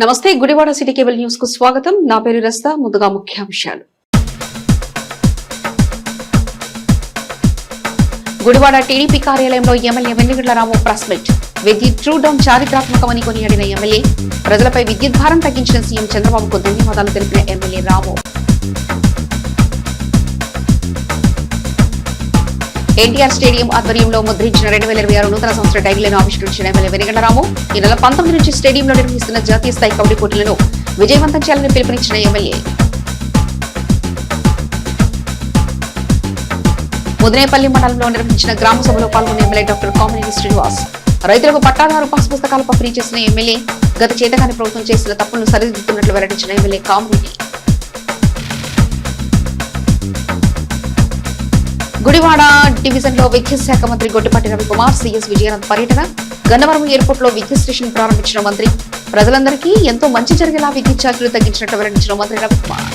నమస్తే Gudivada city cable news కు స్వాగతం. నా పేరు రస్తా. ముందుగా ముఖ్యాంశాలు. గుడివాడ టీడీపీ కార్యాలయంలో ఎమ్మెల్యే వెన్నిగండ్ల రాము ప్రెస్ మీట్. విద్యుత్ ట్రూ డౌన్ చారిత్రాత్మకమని కొనియాడిన ఎమ్మెల్యే, ప్రజలపై విద్యుత్ భారం తగ్గించిన సీఎం చంద్రబాబుకు ధన్యవాదాలు తెలిపిన ఎమ్మెల్యే రాము. ఎన్టీఆర్ స్టేడియం ఆధ్వర్యంలో ముద్రించిన 2026 నూతన సంవత్సర డైరీలను ఆవిష్కరించిన ఎమ్మెల్యే వెన్నిగండ్ల రాము, ఈ నెల 19 నుంచి స్టేడియంలో నిర్వహిస్తున్న జాతీయ స్థాయి కబడ్డీ పోటీలను విజయవంతం చేయాలని పిలుపునిచ్చిన ఎమ్మెల్యే. ముదినేపల్లి మండలంలో నిర్వహించిన గ్రామ సభలో పాల్గొన్న ఎమ్మెల్యే డాక్టర్ కామినేని శ్రీనివాస్, రైతులకు పట్టాదారు పాస్ పుస్తకాలు పంపిణీ చేసిన ఎమ్మెల్యే, గత చేతగాని ప్రభుత్వం చేసిన తప్పులను సరిదిద్దుతున్నట్లు వెల్లడించిన ఎమ్మెల్యే కామినేని. గుడివాడ డివిజన్ లో విద్యుత్ శాఖ మంత్రి గొట్టిపాటి రవికుమార్, సీఎస్ విజయానంద్ పర్యటన. గన్నవరం ఎయిర్పోర్ట్ లో విద్యుత్ స్టేషన్ ప్రారంభించిన మంత్రి, ప్రజలందరికీ ఎంతో మంచి జరిగేలా విద్యుత్ ఛార్జీలు తగ్గించినట్లు వెల్లడించిన మంత్రి రవికుమార్.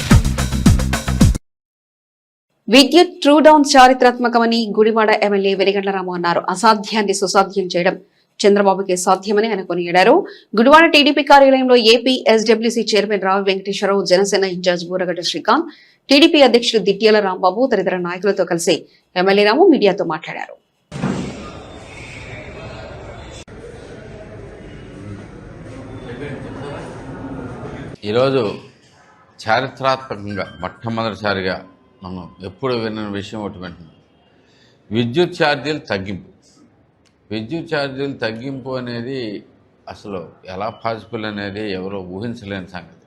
విద్యుత్ ట్రూ డౌన్ చారిత్రాత్మకమని గుడివాడ ఎమ్మెల్యే వెన్నిగండ్ల రాము అన్నారు. అసాధ్యాన్ని సుసాధ్యం చేయడం చంద్రబాబుకే సాధ్యమని ఆయన కొనియాడారు. గుడివాడ టీడీపీ కార్యాలయంలో ఏపీ ఎస్డబ్ల్యూసీ చైర్మన్ రావి వెంకటేశ్వరరావు, జనసేన ఇన్ఛార్జ్ బూరగడ్డ శ్రీకాంత్, టీడీపీ అధ్యక్షుడు దిట్యాల రాంబాబు తదితర నాయకులతో కలిసి ఎమ్మెల్యే రాము మీడియాతో మాట్లాడారు. ఈరోజు చారిత్రాత్మకంగా మొట్టమొదటిసారిగా మనం ఎప్పుడు విన్న విషయం ఒకటి వింటున్నాం. విద్యుత్ ఛార్జీలు తగ్గింపు. విద్యుత్ ఛార్జీలు తగ్గింపు అనేది అసలు ఎలా పాసిబుల్ అనేది ఎవరో ఊహించలేని సంగతి.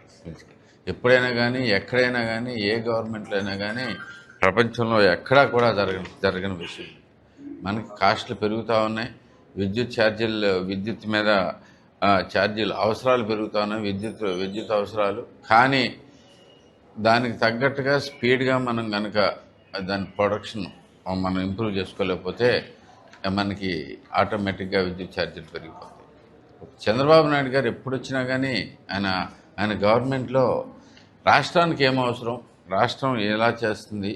ఎప్పుడైనా కానీ, ఎక్కడైనా కానీ, ఏ గవర్నమెంట్లో అయినా కానీ, ప్రపంచంలో ఎక్కడా కూడా జరగని విషయం. మనకి కాస్ట్లు పెరుగుతూ ఉన్నాయి, విద్యుత్ ఛార్జీలు, విద్యుత్ మీద ఛార్జీలు, అవసరాలు పెరుగుతూ ఉన్నాయి, విద్యుత్ అవసరాలు. కానీ దానికి తగ్గట్టుగా స్పీడ్గా మనం కనుక దాని ప్రొడక్షన్ మనం ఇంప్రూవ్ చేసుకోలేకపోతే మనకి ఆటోమేటిక్గా విద్యుత్ ఛార్జీలు పెరిగిపోతాయి. చంద్రబాబు నాయుడు గారు ఎప్పుడు వచ్చినా కానీ ఆయన గవర్నమెంట్లో రాష్ట్రానికి ఏం అవసరం, రాష్ట్రం ఎలా చేస్తుంది,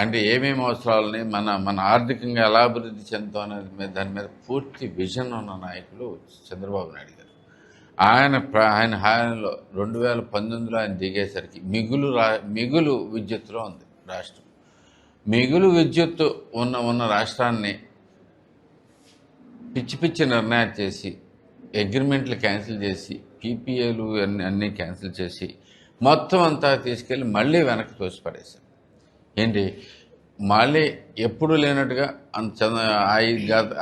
అంటే ఏమేమి అవసరాలని, మన ఆర్థికంగా ఎలా అభివృద్ధి చెందుతాం అనేది దాని మీద పూర్తి విజన్ ఉన్న నాయకులు చంద్రబాబు నాయుడు గారు. ఆయన హాయంలో 2019లో ఆయన దిగేసరికి మిగులు విద్యుత్తులో ఉంది రాష్ట్రం. మిగులు విద్యుత్తు ఉన్న రాష్ట్రాన్ని పిచ్చి నిర్ణయాలు చేసి, అగ్రిమెంట్లు క్యాన్సిల్ చేసి, పీపీఏలు అన్నీ క్యాన్సిల్ చేసి, మొత్తం అంతా తీసుకెళ్ళి మళ్ళీ వెనక్కి తోసిపడేశారు. ఏంటి, మళ్ళీ ఎప్పుడూ లేనట్టుగా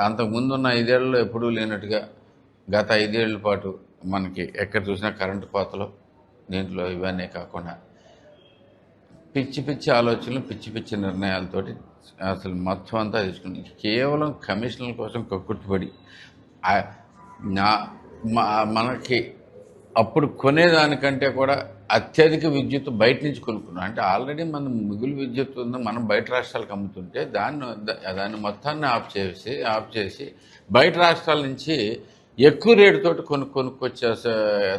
అంతకుముందున్న 5 ఏళ్లలో ఎప్పుడూ లేనట్టుగా గత 5 ఏళ్ల పాటు మనకి ఎక్కడ చూసినా కరెంటు కోతలు, దీంట్లో ఇవన్నీ కాకుండా పిచ్చి ఆలోచనలు, పిచ్చి నిర్ణయాలతోటి అసలు మొత్తం అంతా తీసుకుని కేవలం కమిషన్ల కోసం కక్కుర్తిపడి మనకి అప్పుడు కొనేదానికంటే కూడా అత్యధిక విద్యుత్ బయట నుంచి కొనుక్కున్నాం. అంటే ఆల్రెడీ మన మిగులు విద్యుత్ ఉంది, మనం బయట రాష్ట్రాలకు అమ్ముతుంటే దాన్ని మొత్తాన్ని ఆఫ్ చేసి బయట రాష్ట్రాల నుంచి ఎక్కువ రేటుతోటి కొనుక్కొచ్చే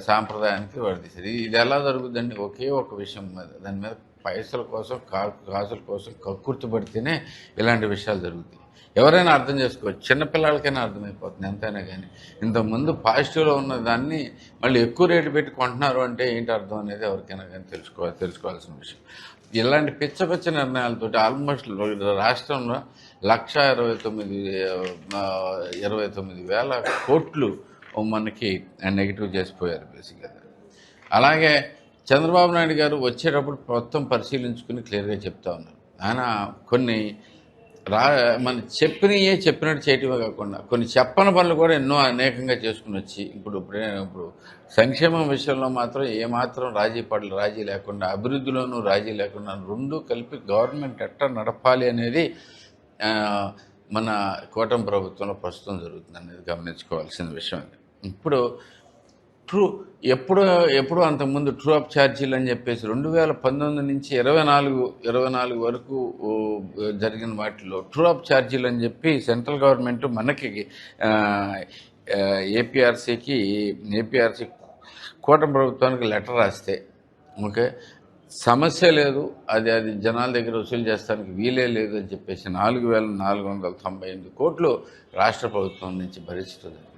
సాంప్రదాయానికి వర్తిస్తారు. ఇది ఎలా జరుగుతుందండి? ఒకే ఒక విషయం మీద, దాని మీద పైసల కోసం, కాసుల కోసం కక్కుర్తి పడితేనే ఇలాంటి విషయాలు జరుగుతాయి. ఎవరైనా అర్థం చేసుకోవచ్చు, చిన్నపిల్లలకైనా అర్థమైపోతుంది. ఎంతైనా కానీ ఇంతకుముందు పాజిటివ్లో ఉన్న దాన్ని మళ్ళీ ఎక్కువ రేటు పెట్టి కొంటున్నారు అంటే ఏంటి అర్థం అనేది ఎవరికైనా కానీ తెలుసుకోవాల్సిన విషయం. ఇలాంటి పిచ్చ నిర్ణయాలతో ఆల్మోస్ట్ రాష్ట్రంలో 1,29,000 కోట్లు మనకి నెగిటివ్ చేసిపోయారు బేసిక్గా. అలాగే చంద్రబాబు నాయుడు గారు వచ్చేటప్పుడు మొత్తం పరిశీలించుకుని క్లియర్గా చెప్తా ఉన్నారు. ఆయన కొన్ని మన చెప్పినట్టు చేయటమే కాకుండా కొన్ని చెప్పని పనులు కూడా ఎన్నో అనేకంగా చేసుకుని వచ్చి ఇప్పుడు సంక్షేమం విషయంలో మాత్రం ఏమాత్రం రాజీ లేకుండా, అభివృద్ధిలోనూ రాజీ లేకుండా రెండు కలిపి గవర్నమెంట్ ఎట్లా నడపాలి అనేది మన కూటమి ప్రభుత్వంలో ప్రస్తుతం జరుగుతుంది అనేది గమనించుకోవాల్సిన విషయం. ఇప్పుడు ఎప్పుడు అంతకుముందు ట్రూ అప్ ఛార్జీలు అని చెప్పేసి 2019 నుంచి 24 వరకు జరిగిన వాటిలో ట్రూ అప్ ఛార్జీలు అని చెప్పి సెంట్రల్ గవర్నమెంట్ మనకి ఏపీఆర్సీ కూటమి ప్రభుత్వానికి లెటర్ రాస్తే, ఓకే సమస్య లేదు, అది జనాల దగ్గర వసూలు చేస్తానికి వీలే లేదు అని చెప్పేసి 4,498 కోట్లు రాష్ట్ర ప్రభుత్వం నుంచి భరించడం జరిగింది.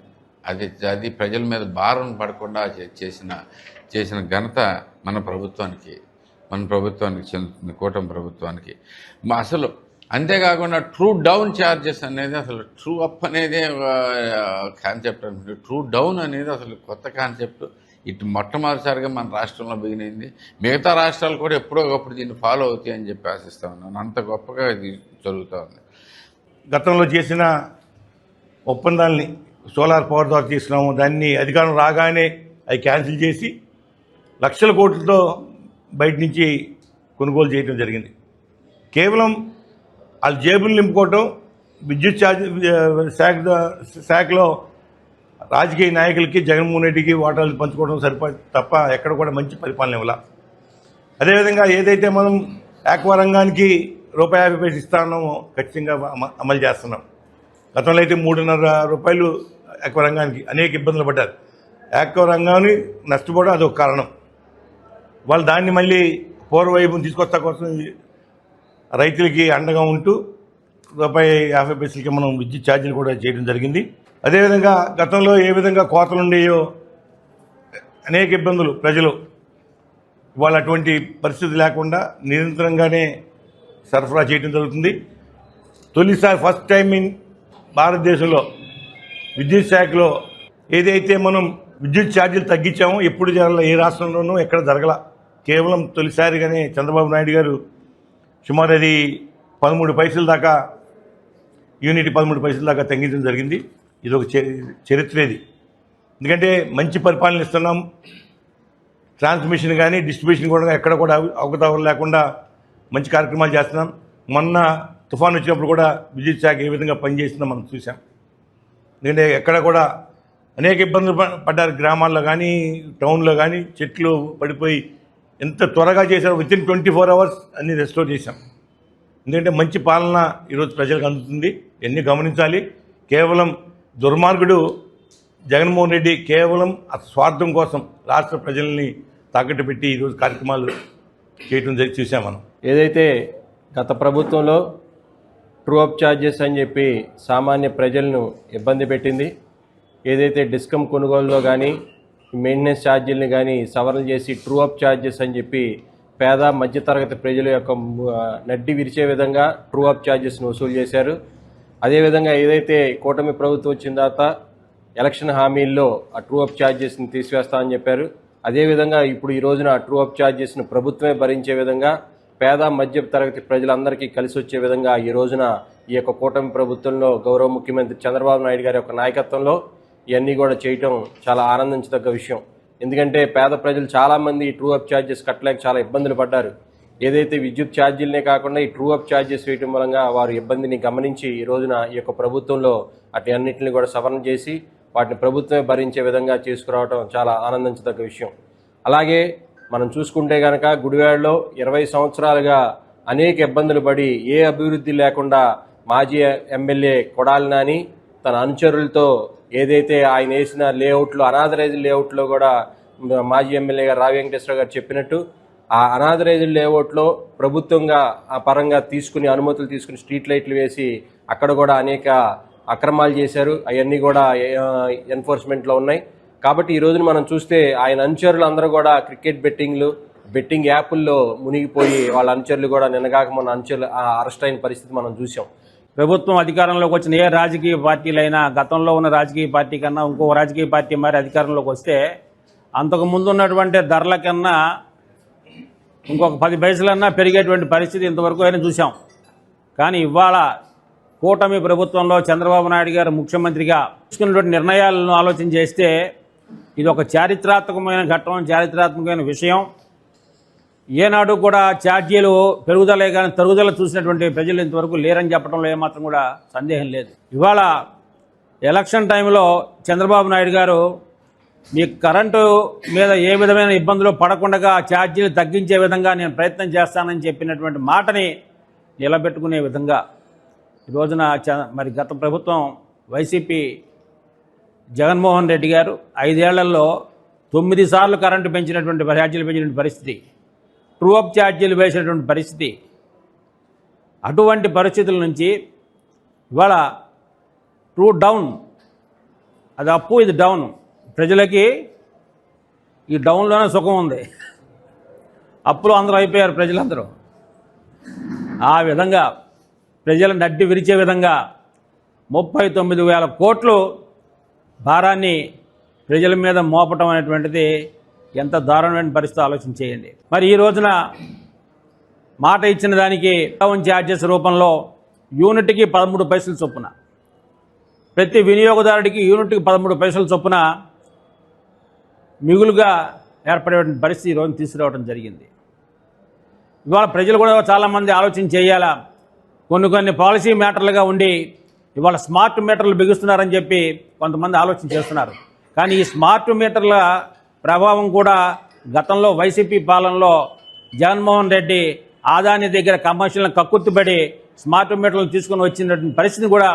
అది ప్రజల మీద భారం పడకుండా చేసిన ఘనత మన ప్రభుత్వానికి చెందుతుంది, కూటమి ప్రభుత్వానికి. అసలు అంతేకాకుండా ట్రూ డౌన్ ఛార్జెస్ అనేది, అసలు ట్రూ అప్ అనేది కాన్సెప్ట్ అనుకుంటే, ట్రూ డౌన్ అనేది అసలు కొత్త కాన్సెప్ట్. ఇటు మొట్టమొదటిసారిగా మన రాష్ట్రంలో బిగినింది. మిగతా రాష్ట్రాలు కూడా ఎప్పుడో ఒకప్పుడు దీన్ని ఫాలో అవుతాయి అని చెప్పి ఆశిస్తూ ఉన్నాను. అంత గొప్పగా ఇది జరుగుతూ ఉంది. గతంలో చేసిన ఒప్పందాలని సోలార్ పవర్ ద్వారా తీసుకున్నాము, దాన్ని అధికారం రాగానే అవి క్యాన్సిల్ చేసి లక్షల కోట్లతో బయట నుంచి కొనుగోలు చేయడం జరిగింది. కేవలం వాళ్ళ జేబులు నింపుకోవటం, విద్యుత్ శాఖలో రాజకీయ నాయకులకి, జగన్మోహన్ రెడ్డికి వాటాలు పంచుకోవడం సరిపడి తప్ప ఎక్కడ కూడా మంచి పరిపాలన ఇవ్వాల. అదేవిధంగా ఏదైతే మనం ఆక్వా రంగానికి ₹50 ఇస్తామో ఖచ్చితంగా అమలు చేస్తున్నాం. గతంలో అయితే ₹3.5 ఆక్వా రంగానికి అనేక ఇబ్బందులు పడ్డారు. ఆక్వా రంగాన్ని నష్టపోవడం అదొక కారణం. వాళ్ళు దాన్ని మళ్ళీ పూర్వవైపు తీసుకొస్తా కోసం రైతులకి అండగా ఉంటూ ₹50 మనం విద్యుత్ ఛార్జీలు కూడా చేయడం జరిగింది. అదేవిధంగా గతంలో ఏ విధంగా కోతలు ఉండేయో అనేక ఇబ్బందులు ప్రజలు, వాళ్ళు అటువంటి పరిస్థితి లేకుండా నిరంతరంగానే సరఫరా చేయడం జరుగుతుంది. తొలిసారి ఫస్ట్ టైం ఇన్ భారతదేశంలో విద్యుత్ శాఖలో ఏదైతే మనం విద్యుత్ ఛార్జీలు తగ్గించామో ఎప్పుడు జరగల, ఏ రాష్ట్రంలోనూ ఎక్కడ జరగల. కేవలం తొలిసారిగానే చంద్రబాబు నాయుడు గారు సుమారు అది 13 పైసల దాకా, యూనిట్ 13 పైసల దాకా తగ్గించడం జరిగింది. ఇది ఒక చరిత్ర. ఇది ఎందుకంటే మంచి పరిపాలన ఇస్తున్నాం. ట్రాన్స్మిషన్ కానీ డిస్ట్రిబ్యూషన్ కూడా ఎక్కడ కూడా అవకతవకలు లేకుండా మంచి కార్యక్రమాలు చేస్తున్నాం. మొన్న తుఫాను వచ్చినప్పుడు కూడా విద్యుత్ శాఖ ఏ విధంగా పనిచేస్తుందో మనం చూసాం. ఎందుకంటే ఎక్కడ కూడా అనేక ఇబ్బందులు పడ్డారు. గ్రామాల్లో కానీ టౌన్లో కానీ చెట్లు పడిపోయి ఎంత త్వరగా చేశారో, వితిన్ 24 hours అన్ని రెస్టోర్ చేశాం. ఎందుకంటే మంచి పాలన ఈరోజు ప్రజలకు అందుతుంది. ఇవన్నీ గమనించాలి. కేవలం దుర్మార్గుడు జగన్మోహన్ రెడ్డి కేవలం స్వార్థం కోసం రాష్ట్ర ప్రజల్ని తాకట్టు పెట్టి ఈరోజు కార్యక్రమాలు చేయడం చూసాం మనం. ఏదైతే గత ప్రభుత్వంలో ట్రూ అప్ ఛార్జెస్ అని చెప్పి సామాన్య ప్రజలను ఇబ్బంది పెట్టింది, ఏదైతే డిస్కమ్ కొనుగోలులో కానీ మెయింటెనెన్స్ ఛార్జీలని కానీ సవరణ చేసి ట్రూ అప్ ఛార్జెస్ అని చెప్పి పేద మధ్యతరగతి ప్రజల యొక్క నడ్డి విరిచే విధంగా ట్రూ అప్ ఛార్జెస్ను వసూలు చేశారు. అదేవిధంగా ఏదైతే కూటమి ప్రభుత్వం వచ్చిన తర్వాత ఎలక్షన్ హామీల్లో ఆ ట్రూ అప్ ఛార్జెస్ని తీసివేస్తామని చెప్పారు. అదేవిధంగా ఇప్పుడు ఈ రోజున ఆ ట్రూ అప్ ఛార్జెస్ను ప్రభుత్వమే భరించే విధంగా పేద మధ్య తరగతి ప్రజలందరికీ కలిసి వచ్చే విధంగా ఈ రోజున ఈ యొక్క కూటమి ప్రభుత్వంలో గౌరవ ముఖ్యమంత్రి చంద్రబాబు నాయుడు గారి యొక్క నాయకత్వంలో ఇవన్నీ కూడా చేయటం చాలా ఆనందించదగ్గ విషయం. ఎందుకంటే పేద ప్రజలు చాలామంది ఈ ట్రూ అప్ ఛార్జెస్ కట్టలేక చాలా ఇబ్బందులు పడ్డారు. ఏదైతే విద్యుత్ ఛార్జీలనే కాకుండా ఈ ట్రూ అప్ ఛార్జెస్ వేయటం మూలంగా వారు ఇబ్బందిని గమనించి ఈ రోజున ఈ యొక్క ప్రభుత్వంలో అన్నింటినీ కూడా సవరణ చేసి వాటిని ప్రభుత్వమే భరించే విధంగా చేసుకురావడం చాలా ఆనందించదగ్గ విషయం. అలాగే మనం చూసుకుంటే కనుక గుడివాడలో 20 సంవత్సరాలుగా అనేక ఇబ్బందులు పడి ఏ అభివృద్ధి లేకుండా మాజీ ఎమ్మెల్యే కొడాలి నాని తన అనుచరులతో ఏదైతే ఆయన వేసిన లేఅవుట్లో, అనాథరైజ్డ్ లేఅవుట్లో కూడా మాజీ ఎమ్మెల్యే గారు రావి వెంకటేశ్వర గారు చెప్పినట్టు ఆ అనాథరైజ్డ్ లేఅవుట్లో ప్రభుత్వంగా ఆ పరంగా తీసుకుని అనుమతులు తీసుకుని స్ట్రీట్ లైట్లు వేసి అక్కడ కూడా అనేక అక్రమాలు చేశారు. అవన్నీ కూడా ఎన్ఫోర్స్మెంట్లో ఉన్నాయి. కాబట్టి ఈ రోజున మనం చూస్తే ఆయన అనుచరులు అందరూ కూడా క్రికెట్ బెట్టింగ్ యాప్ల్లో మునిగిపోయి వాళ్ళ అనుచరులు కూడా నిన్నగాక మన అనుచరులు అరెస్ట్ అయిన పరిస్థితి మనం చూసాం. ప్రభుత్వం అధికారంలోకి వచ్చిన ఏ రాజకీయ పార్టీలైనా గతంలో ఉన్న రాజకీయ పార్టీ కన్నా ఇంకో రాజకీయ పార్టీ మరి అధికారంలోకి వస్తే అంతకు ముందు ఉన్నటువంటి ధరల కన్నా ఇంకొక 10 పైసలన్నా పెరిగేటువంటి పరిస్థితి ఇంతవరకు అయినా చూసాం. కానీ ఇవాళ కూటమి ప్రభుత్వంలో చంద్రబాబు నాయుడు గారు ముఖ్యమంత్రిగా తీసుకున్నటువంటి నిర్ణయాలను ఆలోచన చేస్తే ఇది ఒక చారిత్రాత్మకమైన ఘట్టం, చారిత్రాత్మకమైన విషయం. ఏనాడు కూడా ఛార్జీలు పెరుగుదలే కానీ తరుగుదల చూసినటువంటి ప్రజలు ఇంతవరకు లేరని చెప్పడంలో ఏమాత్రం కూడా సందేహం లేదు. ఇవాళ ఎలక్షన్ టైంలో చంద్రబాబు నాయుడు గారు మీకు కరెంటు మీద ఏ విధమైన ఇబ్బందులు పడకుండా ఛార్జీలు తగ్గించే విధంగా నేను ప్రయత్నం చేస్తానని చెప్పినటువంటి మాటని నిలబెట్టుకునే విధంగా ఈ రోజున మరి గత ప్రభుత్వం వైసీపీ జగన్మోహన్ రెడ్డి గారు 5 ఏళ్లలో 9 సార్లు కరెంటు పెంచినటువంటి ఛార్జీలు పెంచినటువంటి పరిస్థితి, ట్రూ అప్ ఛార్జీలు వేసినటువంటి పరిస్థితి. అటువంటి పరిస్థితుల నుంచి ఇవాళ ట్రూ డౌన్ అది అప్పు, ఇది డౌన్. ప్రజలకి ఈ డౌన్లోనే సుఖం ఉంది. అప్పులు అందరూ అయిపోయారు ప్రజలందరూ. ఆ విధంగా ప్రజలను నడ్డి విరిచే విధంగా 39,000 కోట్లు భారాన్ని ప్రజల మీద మోపటం అనేటువంటిది ఎంత దారుణమైన పరిస్థితి ఆలోచన చేయండి. మరి ఈ రోజున మాట ఇచ్చిన దానికి ఛార్జెస్ రూపంలో యూనిట్కి 13 పైసలు చొప్పున, ప్రతి వినియోగదారుడికి యూనిట్కి 13 పైసలు చొప్పున మిగులుగా ఏర్పడే పరిస్థితి ఈరోజు తీసుకురావడం జరిగింది. ఇవాళ ప్రజలు కూడా చాలామంది ఆలోచన చేయాలా. కొన్ని పాలసీ మ్యాటర్లుగా ఉండి ఇవాళ స్మార్ట్ మీటర్లు బిగుస్తున్నారని చెప్పి కొంతమంది ఆలోచన చేస్తున్నారు. కానీ ఈ స్మార్ట్ మీటర్ల ప్రభావం కూడా గతంలో వైసీపీ పాలనలో జగన్మోహన్ రెడ్డి ఆదాని దగ్గర కమర్షియల్ని కక్కుర్తిపడి స్మార్ట్ మీటర్లు తీసుకుని వచ్చినటువంటి పరిస్థితిని కూడా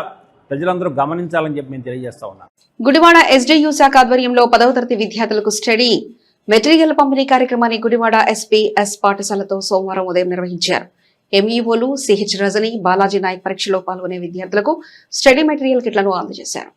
ప్రజలందరూ గమనించాలని చెప్పి నేను తెలియజేస్తా ఉన్నాను. గుడివాడ ఎస్డియు శాఖ ఆధ్వర్యంలో 10వ తరగతి విద్యార్థులకు స్టడీ మెటీరియల్ పంపిణీ కార్యక్రమాన్ని గుడివాడ ఎస్పీఎస్ పాఠశాలతో సోమవారం ఉదయం నిర్వహించారు. ఎంఈఓలు సిహెచ్ రజని, బాలాజీ నాయక్ పరీక్షలో పాల్గొనే విద్యార్థులకు స్టడీ మెటీరియల్ కిట్లను అందజేశారు.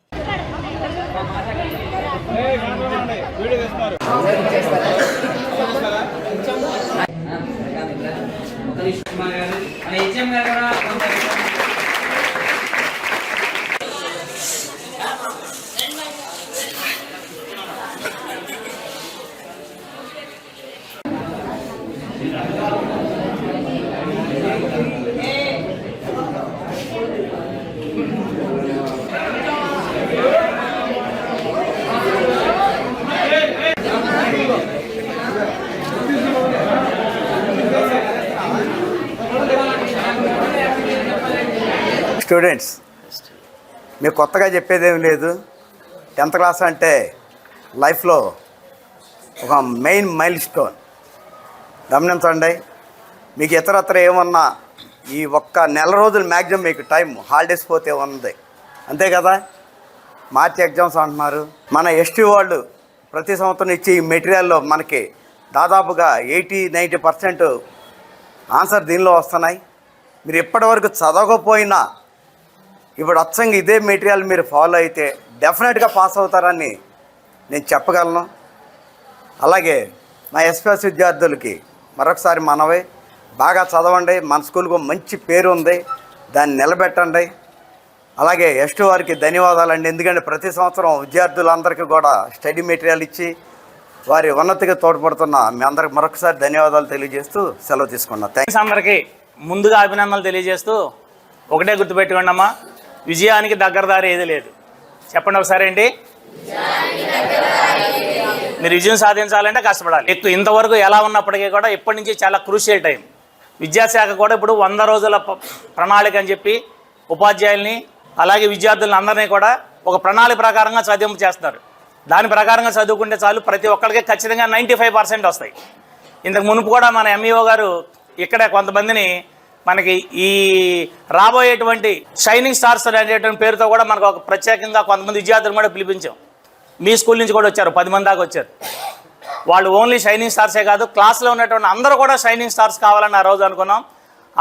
స్టూడెంట్స్, మీకు కొత్తగా చెప్పేదేం లేదు. 10th క్లాస్ అంటే లైఫ్లో ఒక మెయిన్ మైల్ స్టోన్. గమనించండి, మీకు ఇతరత్ర ఏమన్నా ఈ ఒక్క నెల రోజులు మ్యాక్సిమం మీకు టైం హాలిడేస్ పోతే ఉంది, అంతే కదా. మార్చి ఎగ్జామ్స్ అంటున్నారు. మన ఎస్టీ వాళ్ళు ప్రతి సంవత్సరం ఇచ్చే ఈ మెటీరియల్లో మనకి దాదాపుగా 80-90% ఆన్సర్ దీనిలో వస్తున్నాయి. మీరు ఇప్పటివరకు చదవకపోయినా ఇప్పుడు అచ్చంగా ఇదే మెటీరియల్ మీరు ఫాలో అయితే డెఫినెట్గా పాస్ అవుతారని నేను చెప్పగలను. అలాగే మా ఎస్పీఎస్ విద్యార్థులకి మరొకసారి మనవే, బాగా చదవండి. మన స్కూల్కు మంచి పేరు ఉంది, దాన్ని నిలబెట్టండి. అలాగే ఎస్టీ వారికి ధన్యవాదాలండి. ఎందుకంటే ప్రతి సంవత్సరం విద్యార్థులందరికీ కూడా స్టడీ మెటీరియల్ ఇచ్చి వారి ఉన్నతిగా తోడ్పడుతున్న మీ అందరికి మరొకసారి ధన్యవాదాలు తెలియజేస్తూ సెలవు తీసుకున్నా. థ్యాంక్స్. అందరికీ ముందుగా అభినందనలు తెలియజేస్తూ ఒకటే గుర్తుపెట్టుకోండి అమ్మా, విజయానికి దగ్గరదారి ఏది లేదు. చెప్పండి ఒకసారి ఏంటి? మీరు విజయం సాధించాలంటే కష్టపడాలి. ఇంతవరకు ఎలా ఉన్నప్పటికీ కూడా ఇప్పటి నుంచి చాలా క్రూషియల్ టైం. విద్యాశాఖ కూడా ఇప్పుడు 100 రోజుల ప్రణాళిక అని చెప్పి ఉపాధ్యాయుల్ని అలాగే విద్యార్థులను అందరినీ కూడా ఒక ప్రణాళిక ప్రకారంగా చదింపు చేస్తున్నారు. దాని ప్రకారంగా చదువుకుంటే చాలు, ప్రతి ఒక్కరికి ఖచ్చితంగా 95% వస్తాయి. ఇంతకు మునుపు కూడా మన ఎంఈఓ గారు ఇక్కడ కొంతమందిని మనకి ఈ రాబోయేటువంటి షైనింగ్ స్టార్స్ అనేటువంటి పేరుతో కూడా మనకు ఒక ప్రత్యేకంగా కొంతమంది విద్యార్థులను కూడా పిలిపించాం. మీ స్కూల్ నుంచి కూడా వచ్చారు, 10 మంది దాకా వచ్చారు. వాళ్ళు ఓన్లీ షైనింగ్ స్టార్సే కాదు, క్లాస్లో ఉన్నటువంటి అందరూ కూడా షైనింగ్ స్టార్స్ కావాలని ఆ రోజు అనుకున్నాం.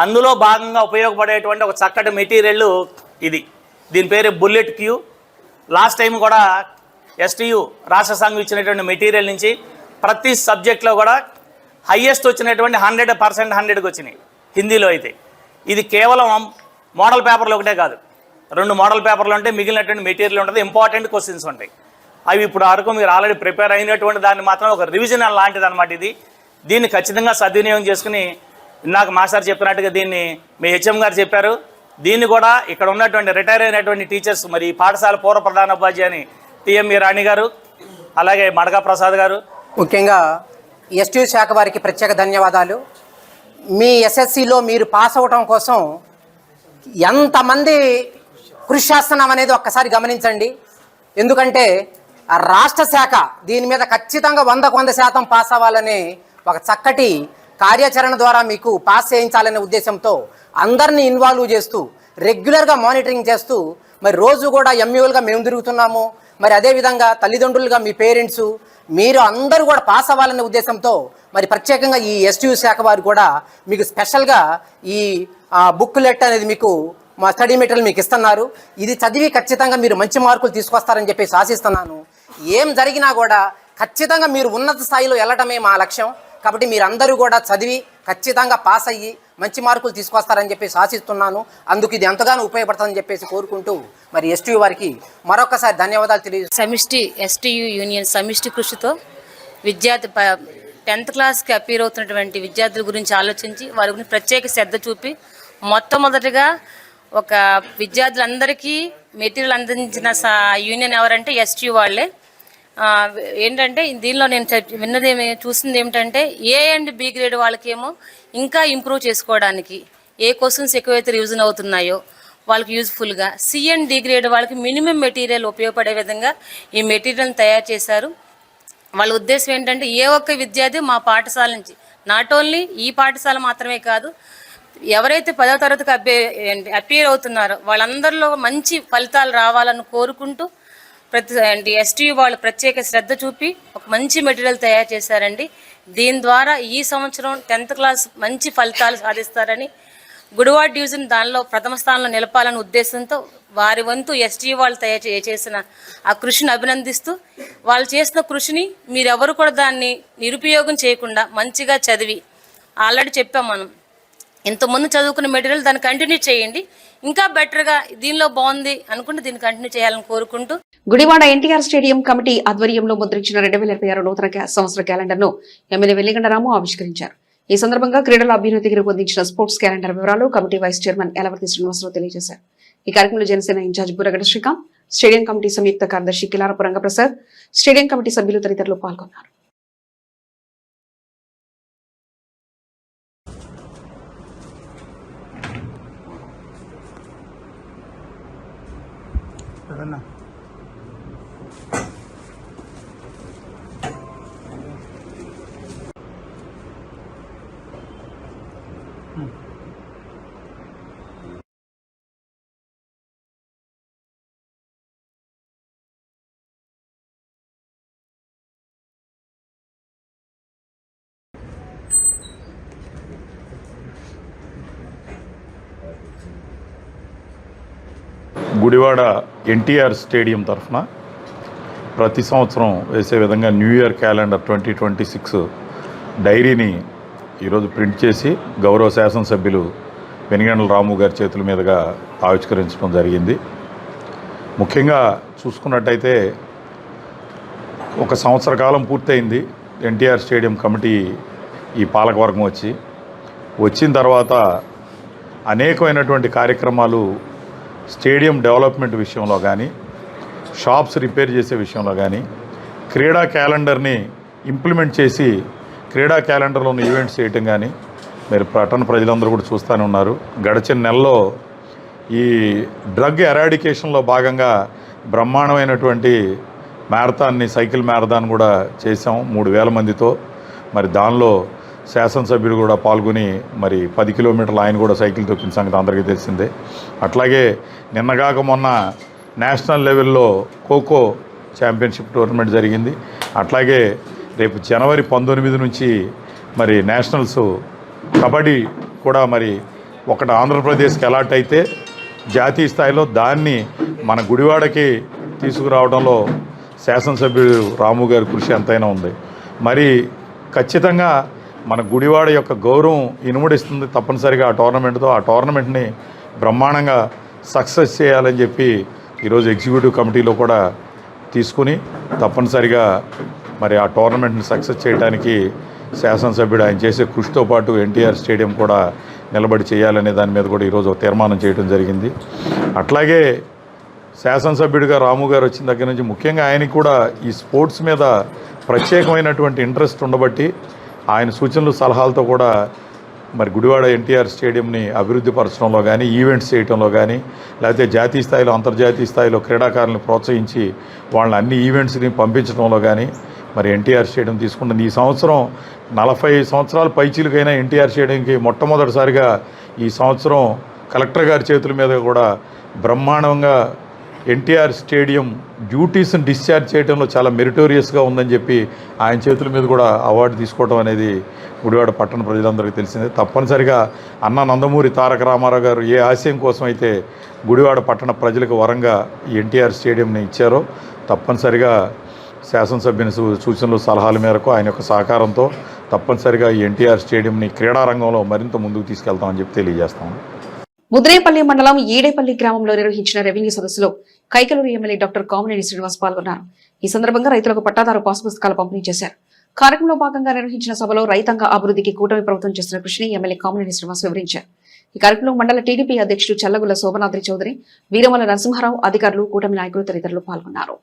అందులో భాగంగా ఉపయోగపడేటువంటి ఒక చక్కటి మెటీరియల్ ఇది. దీని పేరు బుల్లెట్ క్యూ. లాస్ట్ టైం కూడా ఎస్టీయు రాష్ట్ర సంఘం ఇచ్చినటువంటి మెటీరియల్ నుంచి ప్రతి సబ్జెక్ట్లో కూడా హయ్యెస్ట్ వచ్చినటువంటి 100% 100కి వచ్చినాయి హిందీలో అయితే. ఇది కేవలం మోడల్ పేపర్లు ఒకటే కాదు, 2 మోడల్ పేపర్లు ఉంటాయి, మిగిలినటువంటి మెటీరియల్ ఉంటుంది, ఇంపార్టెంట్ క్వశ్చన్స్ ఉంటాయి. అవి ఇప్పుడు వరకు మీరు ఆల్రెడీ ప్రిపేర్ అయినటువంటి దాన్ని మాత్రం ఒక రివిజన్ లాంటిది అనమాట ఇది. దీన్ని ఖచ్చితంగా సద్వినియోగం చేసుకుని, ఇందాక మాస్టర్ చెప్పినట్టుగా దీన్ని మీ హెచ్ఎం గారు చెప్పారు, దీన్ని కూడా ఇక్కడ ఉన్నటువంటి రిటైర్ అయినటువంటి టీచర్స్, మరి ఈ పాఠశాల పూర్వ ప్రధానోపాధ్యాయుని టిఎంఈ రాణి గారు, అలాగే మడగా ప్రసాద్ గారు, ముఖ్యంగా ఎస్టీ శాఖ వారికి ప్రత్యేక ధన్యవాదాలు. మీ ఎస్ఎస్సిలో మీరు పాస్ అవటం కోసం ఎంతమంది కృషి చేస్తున్నాం అనేది ఒక్కసారి గమనించండి. ఎందుకంటే రాష్ట్ర శాఖ దీని మీద ఖచ్చితంగా 100% పాస్ అవ్వాలనే ఒక చక్కటి కార్యాచరణ ద్వారా మీకు పాస్ చేయించాలనే ఉద్దేశంతో అందరినీ ఇన్వాల్వ్ చేస్తూ రెగ్యులర్గా మానిటరింగ్ చేస్తూ మరి రోజు కూడా ఎంయూలుగా మేము తిరుగుతున్నాము. మరి అదేవిధంగా తల్లిదండ్రులుగా మీ పేరెంట్స్ మీరు అందరూ కూడా పాస్ అవ్వాలనే ఉద్దేశంతో మరి ప్రత్యేకంగా ఈ ఎస్టీయూ శాఖ వారు కూడా మీకు స్పెషల్గా ఈ బుక్లెట్ అనేది మీకు మా స్టడీ మెటీరియల్ మీకు ఇస్తున్నారు. ఇది చదివి ఖచ్చితంగా మీరు మంచి మార్కులు తీసుకొస్తారని చెప్పేసి ఆశిస్తున్నాను. ఏం జరిగినా కూడా ఖచ్చితంగా మీరు ఉన్నత స్థాయిలో వెళ్ళటమే మా లక్ష్యం. కాబట్టి మీరందరూ కూడా చదివి ఖచ్చితంగా పాస్ అయ్యి మంచి మార్కులు తీసుకొస్తారని చెప్పేసి ఆశిస్తున్నాను. అందుకు ఇది ఎంతగానో ఉపయోగపడుతుందని చెప్పేసి కోరుకుంటూ మరి ఎస్టీయూ వారికి మరొకసారి ధన్యవాదాలు తెలియజేస్తున్నాను. సమిష్టి ఎస్టీయూ యూనియన్ సమిష్టి కృషితో విద్యార్థి 10th క్లాస్కి అపీర్ అవుతున్నటువంటి విద్యార్థుల గురించి ఆలోచించి వారి గురించి ప్రత్యేక శ్రద్ధ చూపి మొట్టమొదటిగా ఒక విద్యార్థులందరికీ మెటీరియల్ అందించిన యూనియన్ ఎవరంటే ఎస్టీయూ వాళ్ళే. ఏంటంటే దీనిలో నేను చూసింది ఏమిటంటే ఏ అండ్ బి గ్రేడ్ వాళ్ళకేమో ఇంకా ఇంప్రూవ్ చేసుకోవడానికి ఏ క్వశ్చన్స్ ఎక్కువైతే రివిజన్ అవుతున్నాయో వాళ్ళకి యూజ్ఫుల్గా, సి అండ్ డి గ్రేడ్ వాళ్ళకి మినిమం మెటీరియల్ ఉపయోగపడే విధంగా ఈ మెటీరియల్ని తయారు చేశారు. వాళ్ళ ఉద్దేశం ఏంటంటే ఏ ఒక్క విద్యార్థి మా పాఠశాల నుంచి నాట్ ఓన్లీ ఈ పాఠశాల మాత్రమే కాదు, ఎవరైతే 10వ తరగతికి అపీర్ అవుతున్నారో వాళ్ళందరిలో మంచి ఫలితాలు రావాలని కోరుకుంటూ ఎస్టీయూ వాళ్ళు ప్రత్యేక శ్రద్ధ చూపి ఒక మంచి మెటీరియల్ తయారు చేశారండి. దీని ద్వారా ఈ సంవత్సరం 10th క్లాస్ మంచి ఫలితాలు సాధిస్తారని, గుడివాడ డివిజన్ దానిలో ప్రథమ స్థానంలో నిలపాలనే ఉద్దేశంతో వారి వంతు ఎస్టీయూ వాళ్ళు చేసిన ఆ కృషిని అభినందిస్తూ, వాళ్ళు చేసిన కృషిని మీరెవరు కూడా దాన్ని నిరుపయోగం చేయకుండా మంచిగా చదివి, ఆల్రెడీ చెప్పాం మనం ఇంతకుముందు చదువుకున్న మెటీరియల్ దాన్ని కంటిన్యూ చేయండి, ఇంకా బెటర్గా దీనిలో బాగుంది అనుకుంటే దీన్ని కంటిన్యూ చేయాలని కోరుకుంటూ. గుడివాడ ఎన్టీఆర్ స్టేడియం కమిటీ ఆధ్వర్యంలో ముద్రించిన 2026 నూతన సంవత్సర క్యాలెండర్ ను ఎమ్మెల్యే వెల్లిగండ రాము ఆవిష్కరించారు. ఈ సందర్భంగా క్రీడల అభ్యున్నతికి రూపొందించిన స్పోర్ట్స్ క్యాలెండర్ వివరాలు committee vice chairman Yalavarthi Srinivasarao తెలియజేశారు. ఈ కార్యక్రమంలో Janasena in charge Burragadda Srikanth, stadium committee సంయుక్త కార్యదర్శి కిలారపు రంగప్రసాద్, స్టేడియం కమిటీ సభ్యులు తదితరులు పాల్గొన్నారు. గుడివాడ ఎన్టీఆర్ స్టేడియం తరఫున ప్రతి సంవత్సరం వేసే విధంగా న్యూ ఇయర్ క్యాలెండర్ 2026 డైరీని ఈరోజు ప్రింట్ చేసి గౌరవ శాసనసభ్యులు వెనిగండ్ల రాము గారి చేతుల మీదుగా ఆవిష్కరించడం జరిగింది. ముఖ్యంగా చూసుకున్నట్టయితే ఒక సంవత్సర కాలం పూర్తయింది ఎన్టీఆర్ స్టేడియం కమిటీ ఈ పాలకవర్గం వచ్చిన తర్వాత అనేకమైనటువంటి కార్యక్రమాలు స్టేడియం డెవలప్మెంట్ విషయంలో కానీ, షాప్స్ రిపేర్ చేసే విషయంలో కానీ, క్రీడా క్యాలెండర్ని ఇంప్లిమెంట్ చేసి క్రీడా క్యాలెండర్లో ఉన్న ఈవెంట్స్ చేయటం కానీ మీరు పట్టణ ప్రజలందరూ కూడా చూస్తూనే ఉన్నారు. గడిచిన నెలలో ఈ డ్రగ్ ఎరాడికేషన్లో భాగంగా బ్రహ్మాండమైనటువంటి మ్యారథాన్ని, సైకిల్ మ్యారథాన్ కూడా చేసాం 3000 మందితో. మరి దానిలో శాసనసభ్యులు కూడా పాల్గొని మరి 10 కిలోమీటర్లు ఆయన కూడా సైకిల్ తొక్కిన సంగతి అందరికీ తెలిసిందే. అట్లాగే నిన్నగాక మొన్న నేషనల్ లెవెల్లో ఖోఖో ఛాంపియన్షిప్ టోర్నమెంట్ జరిగింది. అట్లాగే రేపు జనవరి 19 నుంచి మరి నేషనల్స్ కబడ్డీ కూడా మరి ఒకటి ఆంధ్రప్రదేశ్కి అలాట్ అయితే జాతీయ స్థాయిలో దాన్ని మన గుడివాడకి తీసుకురావడంలో శాసనసభ్యుడు రాము గారి కృషి ఎంతైనా ఉంది. మరి ఖచ్చితంగా మన గుడివాడ యొక్క గౌరవం ఇనుముడిస్తుంది తప్పనిసరిగా ఆ టోర్నమెంట్తో. ఆ టోర్నమెంట్ని బ్రహ్మాండంగా సక్సెస్ చేయాలని చెప్పి ఈరోజు ఎగ్జిక్యూటివ్ కమిటీలో కూడా తీసుకుని తప్పనిసరిగా మరి ఆ టోర్నమెంట్ని సక్సెస్ చేయడానికి శాసనసభ్యుడు ఆయన చేసే కృషితో పాటు ఎన్టీఆర్ స్టేడియం కూడా నిలబడి చేయాలనే దాని మీద కూడా ఈరోజు తీర్మానం చేయడం జరిగింది. అట్లాగే శాసనసభ్యుడిగా రాము గారు వచ్చిన దగ్గర నుంచి ముఖ్యంగా ఆయనకి కూడా ఈ స్పోర్ట్స్ మీద ప్రత్యేకమైనటువంటి ఇంట్రెస్ట్ ఉండబట్టి ఆయన సూచనలు సలహాలతో కూడా మరి గుడివాడ ఎన్టీఆర్ స్టేడియంని అభివృద్ధి పరచడంలో కానీ, ఈవెంట్స్ చేయడంలో కానీ, లేకపోతే జాతీయ స్థాయిలో అంతర్జాతీయ స్థాయిలో క్రీడాకారులను ప్రోత్సహించి వాళ్ళని అన్ని ఈవెంట్స్ని పంపించడంలో కానీ మరి ఎన్టీఆర్ స్టేడియం తీసుకుంటుంది. ఈ సంవత్సరం 40 సంవత్సరాల పైచీలకైనా ఎన్టీఆర్ స్టేడియంకి మొట్టమొదటిసారిగా ఈ సంవత్సరం కలెక్టర్ గారి చేతుల మీద కూడా బ్రహ్మాండంగా ఎన్టీఆర్ స్టేడియం డ్యూటీస్ని డిశ్చార్జ్ చేయడంలో చాలా మెరిటోరియస్గా ఉందని చెప్పి ఆయన చేతుల మీద కూడా అవార్డు తీసుకోవడం అనేది గుడివాడ పట్టణ ప్రజలందరికీ తెలిసిందే. తప్పనిసరిగా అన్న నందమూరి తారక రామారావు గారు ఏ ఆశయం కోసం అయితే గుడివాడ పట్టణ ప్రజలకు వరంగా ఈ ఎన్టీఆర్ స్టేడియంని ఇచ్చారో తప్పనిసరిగా శాసనసభ్యుని సూచనలు సలహాల మేరకు ఆయన యొక్క సహకారంతో తప్పనిసరిగా ఈ ఎన్టీఆర్ స్టేడియంని క్రీడారంగంలో మరింత ముందుకు తీసుకెళ్తామని చెప్పి తెలియజేస్తాము. ముద్రేపల్లి మండలం ఈడేపల్లి గ్రామంలో నిర్వహించిన రెవెన్యూ సదస్సులో కైకలూరు ఎమ్మెల్యే డాక్టర్ కామినేని శ్రీనివాస్ పాల్గొన్నారు. ఈ సందర్భంగా రైతులకు పట్టాదారు పాస్ పుస్తకాలు పంపిణీ చేశారు. కార్యక్రమంలో భాగంగా నిర్వహించిన సభలో రైతాంగ అభివృద్ధికి కూటమి ప్రభుత్వం చేస్తున్న కృషిని ఎమ్మెల్యే కామినేని శ్రీనివాస్ వివరించారు. ఈ కార్యక్రమంలో మండల టీడీపీ అధ్యక్షుడు చల్లగుల్ల శోభనాద్రి చౌదరి, వీరమల నరసింహారావు, అధికారులు, కూటమి నాయకులు తదితరులు పాల్గొన్నారు.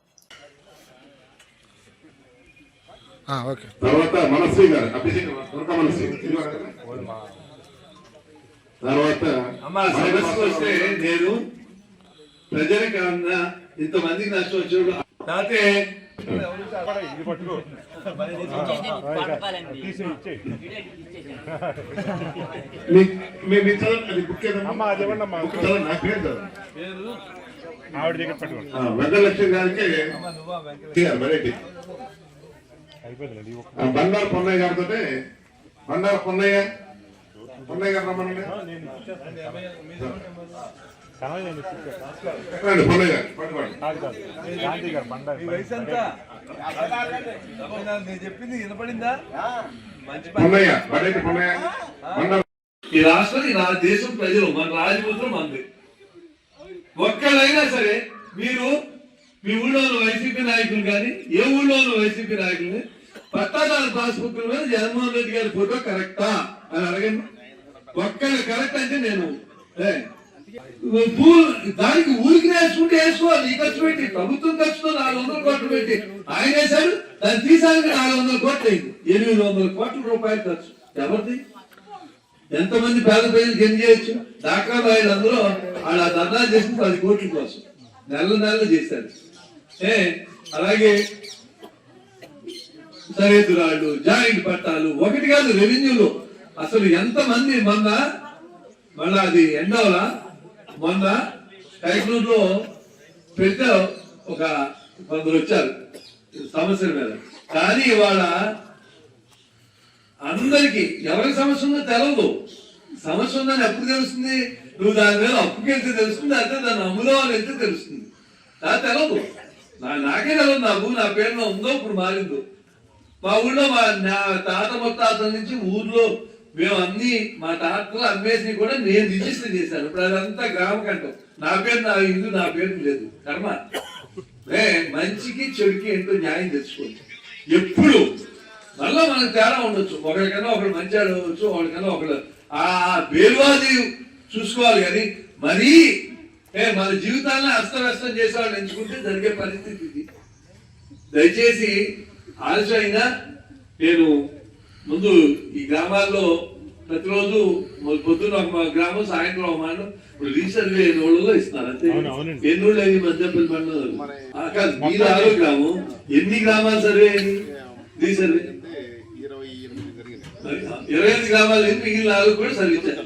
నేను ప్రజలకు ఇంతమందికి నష్టం వచ్చినప్పుడు వెంకటలక్ష్మి గారికి బండారు పొన్నయ్య గారితో బండారు పొన్నయ్య గారు రమ్మనండి. పొన్నయ్య గారు పొన్నయ్య బడేటి పొన్నయ్య ఈ రాష్ట్రం ఈ దేశం ప్రజలు మన రాజముద్రం మంది. ఒక్కళ్ళైనా సరే మీరు మీ ఊళ్ళో వైసీపీ నాయకులు కానీ ఏ ఊళ్ళో వైసీపీ నాయకులు పట్టాదారు పాస్బుక్ మీద జగన్మోహన్ రెడ్డి గారి ఫోటో కరెక్టా అని అడగండి. ఒక్కళ్ళు కరెక్ట్ అంటే నేను దానికి ఊరికి వేసుకుంటే వేసుకోవాలి. ఈ ఖర్చు పెట్టి ప్రభుత్వం ఖర్చుతో 400 కోట్లు పెట్టి ఆయన వేశాడు. దాన్ని తీసానికి 400 కోట్లు అయింది. 800 కోట్ల రూపాయలు ఖర్చు ఎవరిది? ఎంతమంది పేద ప్రజలకు ఏం చేయొచ్చు? డాక్టర్ ఆయన అందులో ఆడ ధర్నా చేసి 10 కోట్ల కోసం నెలలు చేశారు. అలాగే సరిహద్దురాళ్ళు, జాయింట్ పట్టాలు, ఒకటి కాదు రెవెన్యూలు అసలు ఎంతమంది మళ్ళా అది ఎండవలా మొన్న కైకలూరులో పెద్ద ఒక 100 వచ్చారు సమస్యల మీద. కానీ ఇవాళ అందరికి ఎవరికి సమస్య ఉందో తెలవదు. సమస్య ఉందని ఎప్పుడు తెలుస్తుంది? నువ్వు దాని మీద అప్పుకెళ్తే తెలుస్తుంది, అంటే దాన్ని అమ్ముదామని వెళ్తే తెలుస్తుంది. నాకు తెలవదు, నాకే తెలవదు. నా భూమి నా పేరులో ఉందో ఇప్పుడు మారిందో. మా ఊళ్ళో నా తాత ముత్తాతల నుంచి ఊర్లో మేము అన్ని మా తాతలు అమ్మేసి కూడా నేను రిజిస్టర్ చేశాను. ఇప్పుడు అదంతా గ్రామ కంటం. నా పేరు నా ఇల్లు నా పేరు లేదు. కర్మ. మంచికి చెడుకి ఏంటో న్యాయం తెచ్చుకోవచ్చు. ఎప్పుడు మళ్ళా మనకు తేడా ఉండొచ్చు. ఒకరికన్నా ఒకరు మంచి అడగవచ్చు, ఒకరికన్నా ఒకరు ఆ పేరువాది చూసుకోవాలి. కానీ మరీ మన జీవితాన్ని అస్తవ్యస్తం చేసేవాళ్ళు ఎంచుకుంటే జరిగే పరిస్థితి ఇది. దయచేసి ఆలస్యం అయినా నేను ముందు ఈ గ్రామాల్లో ప్రతిరోజు పొద్దున్న ఒక గ్రామం, సాయంత్రం ఒక మండలం. ఇప్పుడు రీసర్వే ఎన్ని ఇస్తున్నారు అంతే. ఎన్ని ఊళ్ళు అయింది మధ్యపల్లి మండలం కాదు, మీరు 6 గ్రామం. ఎన్ని గ్రామాలు సర్వే అయింది? రీసర్వే 28 గ్రామాలు అయింది. మిగిలిన 4 కూడా సర్వించారు.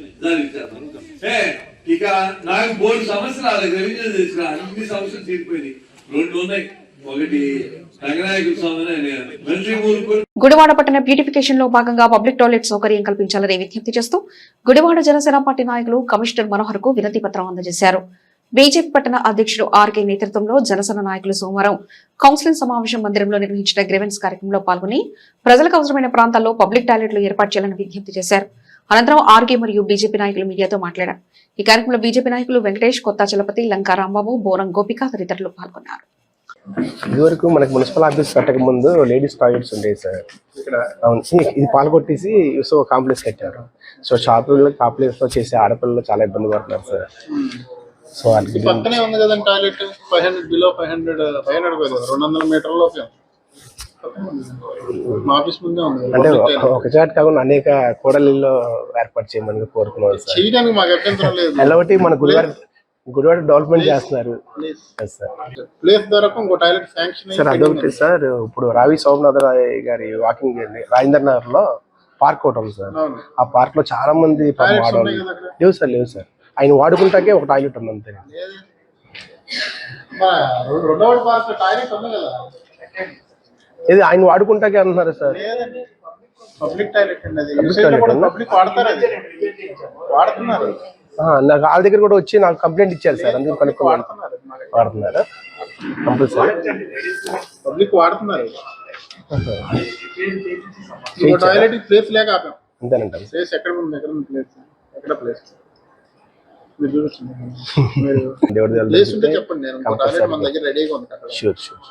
ఇక నాకు బోర్డు సమస్యలు రాలేదు. రెవెన్యూ తీసుకురా అన్ని సమస్యలు తీరిపోయినాయి. 2 ఉన్నాయి. ఒకటి రంగనాయకుల స్వామి. గుడివాడ పట్టణ బ్యూటిఫికేషన్ లో భాగంగా పబ్లిక్ టాయిలెట్ సౌకర్యం కల్పించాలని విజ్ఞప్తి చేస్తూ గుడివాడ జనసేన పార్టీ నాయకులు కమిషనర్ మనోహర్ కు వినతి పత్రం అందజేశారు. బీజేపీ పట్టణ అధ్యక్షుడు ఆర్కే నేతృత్వంలో జనసేన నాయకులు సోమవారం కౌన్సిలింగ్ సమావేశం మందిరంలో నిర్వహించిన గ్రీవెన్స్ కార్యక్రమంలో పాల్గొని ప్రజలకు అవసరమైన ప్రాంతాల్లో పబ్లిక్ టాయిలెట్లు ఏర్పాటు చేయాలని విజ్ఞప్తి చేశారు. అనంతరం ఆర్కే మరియు బీజేపీ నాయకులు మీడియాతో మాట్లాడారు. ఈ కార్యక్రమంలో బీజేపీ నాయకులు వెంకటేష్, కొత్త చలపతి, లంకా రాంబాబు, బోరం గోపిక తదితరులు పాల్గొన్నారు. ఇదివరకు మనకి మున్సిపల్ ఆఫీస్ కట్టక ముందు లేడీస్ టాయిలెట్స్ ఉండేవి సార్. అవును, ఇది పాల్గొట్టేసి సో కాంప్లెక్స్ కట్టారు. సో షాపుల్లో కాంప్లెక్స్ లో చేసే ఆడపిల్లలు చాలా ఇబ్బంది పడుతున్నారు సార్. సో పక్కనే ఉంది కదండి టాయిలెట్. 500 బిలో 200 మీటర్లో ఆఫీస్ ముందే ఉంది. అంటే ఒక చాట్ కాకుండా అనేక కూడలిలో ఏర్పాటు చేయమని కోరుకున్నాం సార్. చేయడానికి మాకు అభ్యంతరం లేదు. ఎలా ఒకటి మన గుడివాడ డెవలప్మెంట్ చేస్తున్నారు ప్లేస్ దొరక ఇంకో టాయిలెట్ శాంక్షన్ సార్. అదొకటి సార్. ఇప్పుడు రావి సోమనాథ గారి వాకింగ్ రాజేంద్ర నగర్ లో పార్క్ ఒకటి ఉంది సార్. ఆ పార్క్ లో చాలా మంది లేవు సార్. ఆయన వాడుకుంటాకే ఒక టాయిలెట్ ఉంది అంతే. రెండవ పార్క్ టాయిలెట్ ఉంది కదా, ఇది ఆయన వాడుకుంటాకే అంటున్నారు సార్. లేదండి పబ్లిక్ టాయిలెట్ అండి, అది పబ్లిక్ వాడతారు, అది వాడుతున్నారు. నాకు వాళ్ళ దగ్గర కూడా వచ్చి నాకు కంప్లైంట్ ఇచ్చారు సార్, అందుకు కనుక్కోవాలి. వాడుతున్నారా కంపల్సరీ పబ్లిక్ వాడుతున్నారు. టాయిలెట్ ప్లేస్ లేక ఆపాం అంతేనంటారు. ప్లేస్ ఎక్కడ ఉంది, ఎక్కడ ఉంది ప్లేస్, ఎక్కడ ప్లేస్ మీరు చూడొచ్చు. మీరు ప్లేస్ ఉంటే చెప్పండి, నేను టాయిలెట్ మన దగ్గర రెడీగా ఉంది అక్కడ. Sure sure.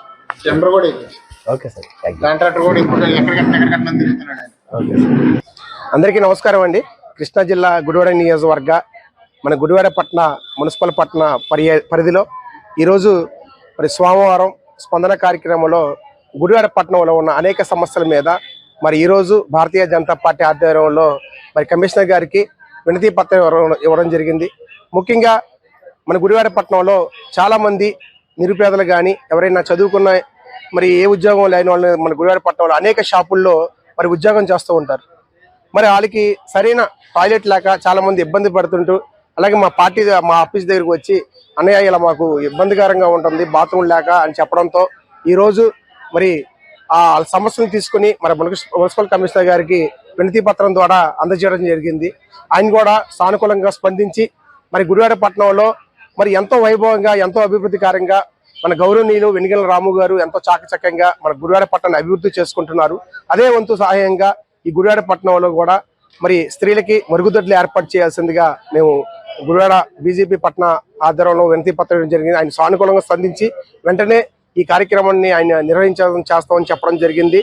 టెండర్ కూడా ఇవ్వచ్చు. ఓకే సార్, కాంట్రాక్టర్ కూడా ఇప్పుడు ఎక్కడికట్లా తిరుగుతున్నాడు ఆయన. Okay sir. అందరికీ నమస్కారం అండి. కృష్ణా జిల్లా గుడివాడ నియోజకవర్గ మన గుడివాడ పట్టణ మున్సిపల్ పట్టణ పరిధిలో ఈరోజు మరి సోమవారం స్పందన కార్యక్రమంలో గుడివాడ పట్టణంలో ఉన్న అనేక సమస్యల మీద మరి ఈరోజు భారతీయ జనతా పార్టీ ఆధ్వర్యంలో మరి కమిషనర్ గారికి వినతి పత్రం ఇవ్వడం జరిగింది. ముఖ్యంగా మన గుడివాడ పట్టణంలో చాలామంది నిరుపేదలు కానీ ఎవరైనా చదువుకున్న మరి ఏ ఉద్యోగం లేని వాళ్ళు మన గుడివాడ పట్టణంలో అనేక షాపుల్లో మరి ఉద్యోగం చేస్తూ ఉంటారు. మరి వాళ్ళకి సరైన టాయిలెట్ లేక చాలామంది ఇబ్బంది పడుతుంటూ, అలాగే మా ఆఫీస్ దగ్గరికి వచ్చి అన్నయ్య ఇలా మాకు ఇబ్బందికరంగా ఉంటుంది బాత్రూమ్ లేక అని చెప్పడంతో ఈరోజు మరి ఆ సమస్యను తీసుకుని మరి మున్సిపల్ కమిషనర్ గారికి వినతి పత్రం ద్వారా అందజేయడం జరిగింది. ఆయన కూడా సానుకూలంగా స్పందించి మరి గుడివాడ పట్టణంలో మరి ఎంతో వైభవంగా ఎంతో అభివృద్ధికరంగా మన గౌరవనీయులు వెనిగళ్ల రాము గారు ఎంతో చాకచక్యంగా మన గుడివాడ పట్టణాన్ని అభివృద్ధి చేసుకుంటున్నారు. అదే వంతు సహాయంగా ఈ గుడివాడ పట్టణంలో కూడా మరి స్త్రీలకి మరుగుదొడ్లు ఏర్పాటు చేయాల్సిందిగా మేము గుడివాడ బీజేపీ పట్టణ ఆధ్వర్యంలో వినతి పత్రం జరిగింది. ఆయన సానుకూలంగా స్పందించి వెంటనే ఈ కార్యక్రమాన్ని ఆయన చేస్తామని చెప్పడం జరిగింది.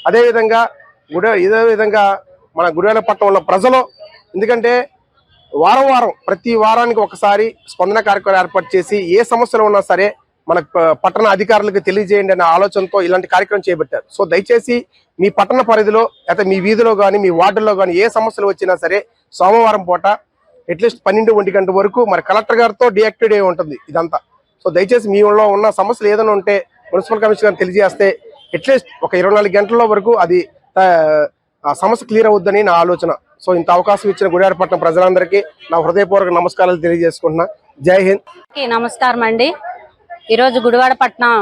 అదేవిధంగా ఇదే విధంగా మన గుడివాడ పట్టణంలో ప్రజలు, ఎందుకంటే వారం ప్రతి వారానికి ఒకసారి స్పందన కార్యక్రమం ఏర్పాటు చేసి ఏ సమస్యలు ఉన్నా సరే మన పట్టణ అధికారులకు తెలియజేయండి అనే ఆలోచనతో ఇలాంటి కార్యక్రమం చేపట్టారు. సో దయచేసి మీ పట్టణ పరిధిలో అయితే మీ వీధిలో కానీ మీ వార్డుల్లో కానీ ఏ సమస్యలు వచ్చినా సరే సోమవారం పూట అట్లీస్ట్ 12-1 గంట వరకు మరి కలెక్టర్ గారితో డియాక్టివేట్ అయి ఉంటుంది ఇదంతా. సో దయచేసి మీ ఊళ్ళో ఉన్న సమస్యలు ఏదైనా ఉంటే మున్సిపల్ కమిషనర్ తెలియజేస్తే అట్లీస్ట్ ఒక 24 గంటల వరకు అది సమస్య క్లియర్ అవుద్దని నా ఆలోచన. సో ఇంత అవకాశం ఇచ్చిన గుడివాడ పట్టణ ప్రజలందరికీ నా హృదయపూర్వక నమస్కారాలు తెలియజేసుకుంటున్నా. జై హింద్. నమస్కారం అండి. ఈరోజు గుడివాడ పట్టణం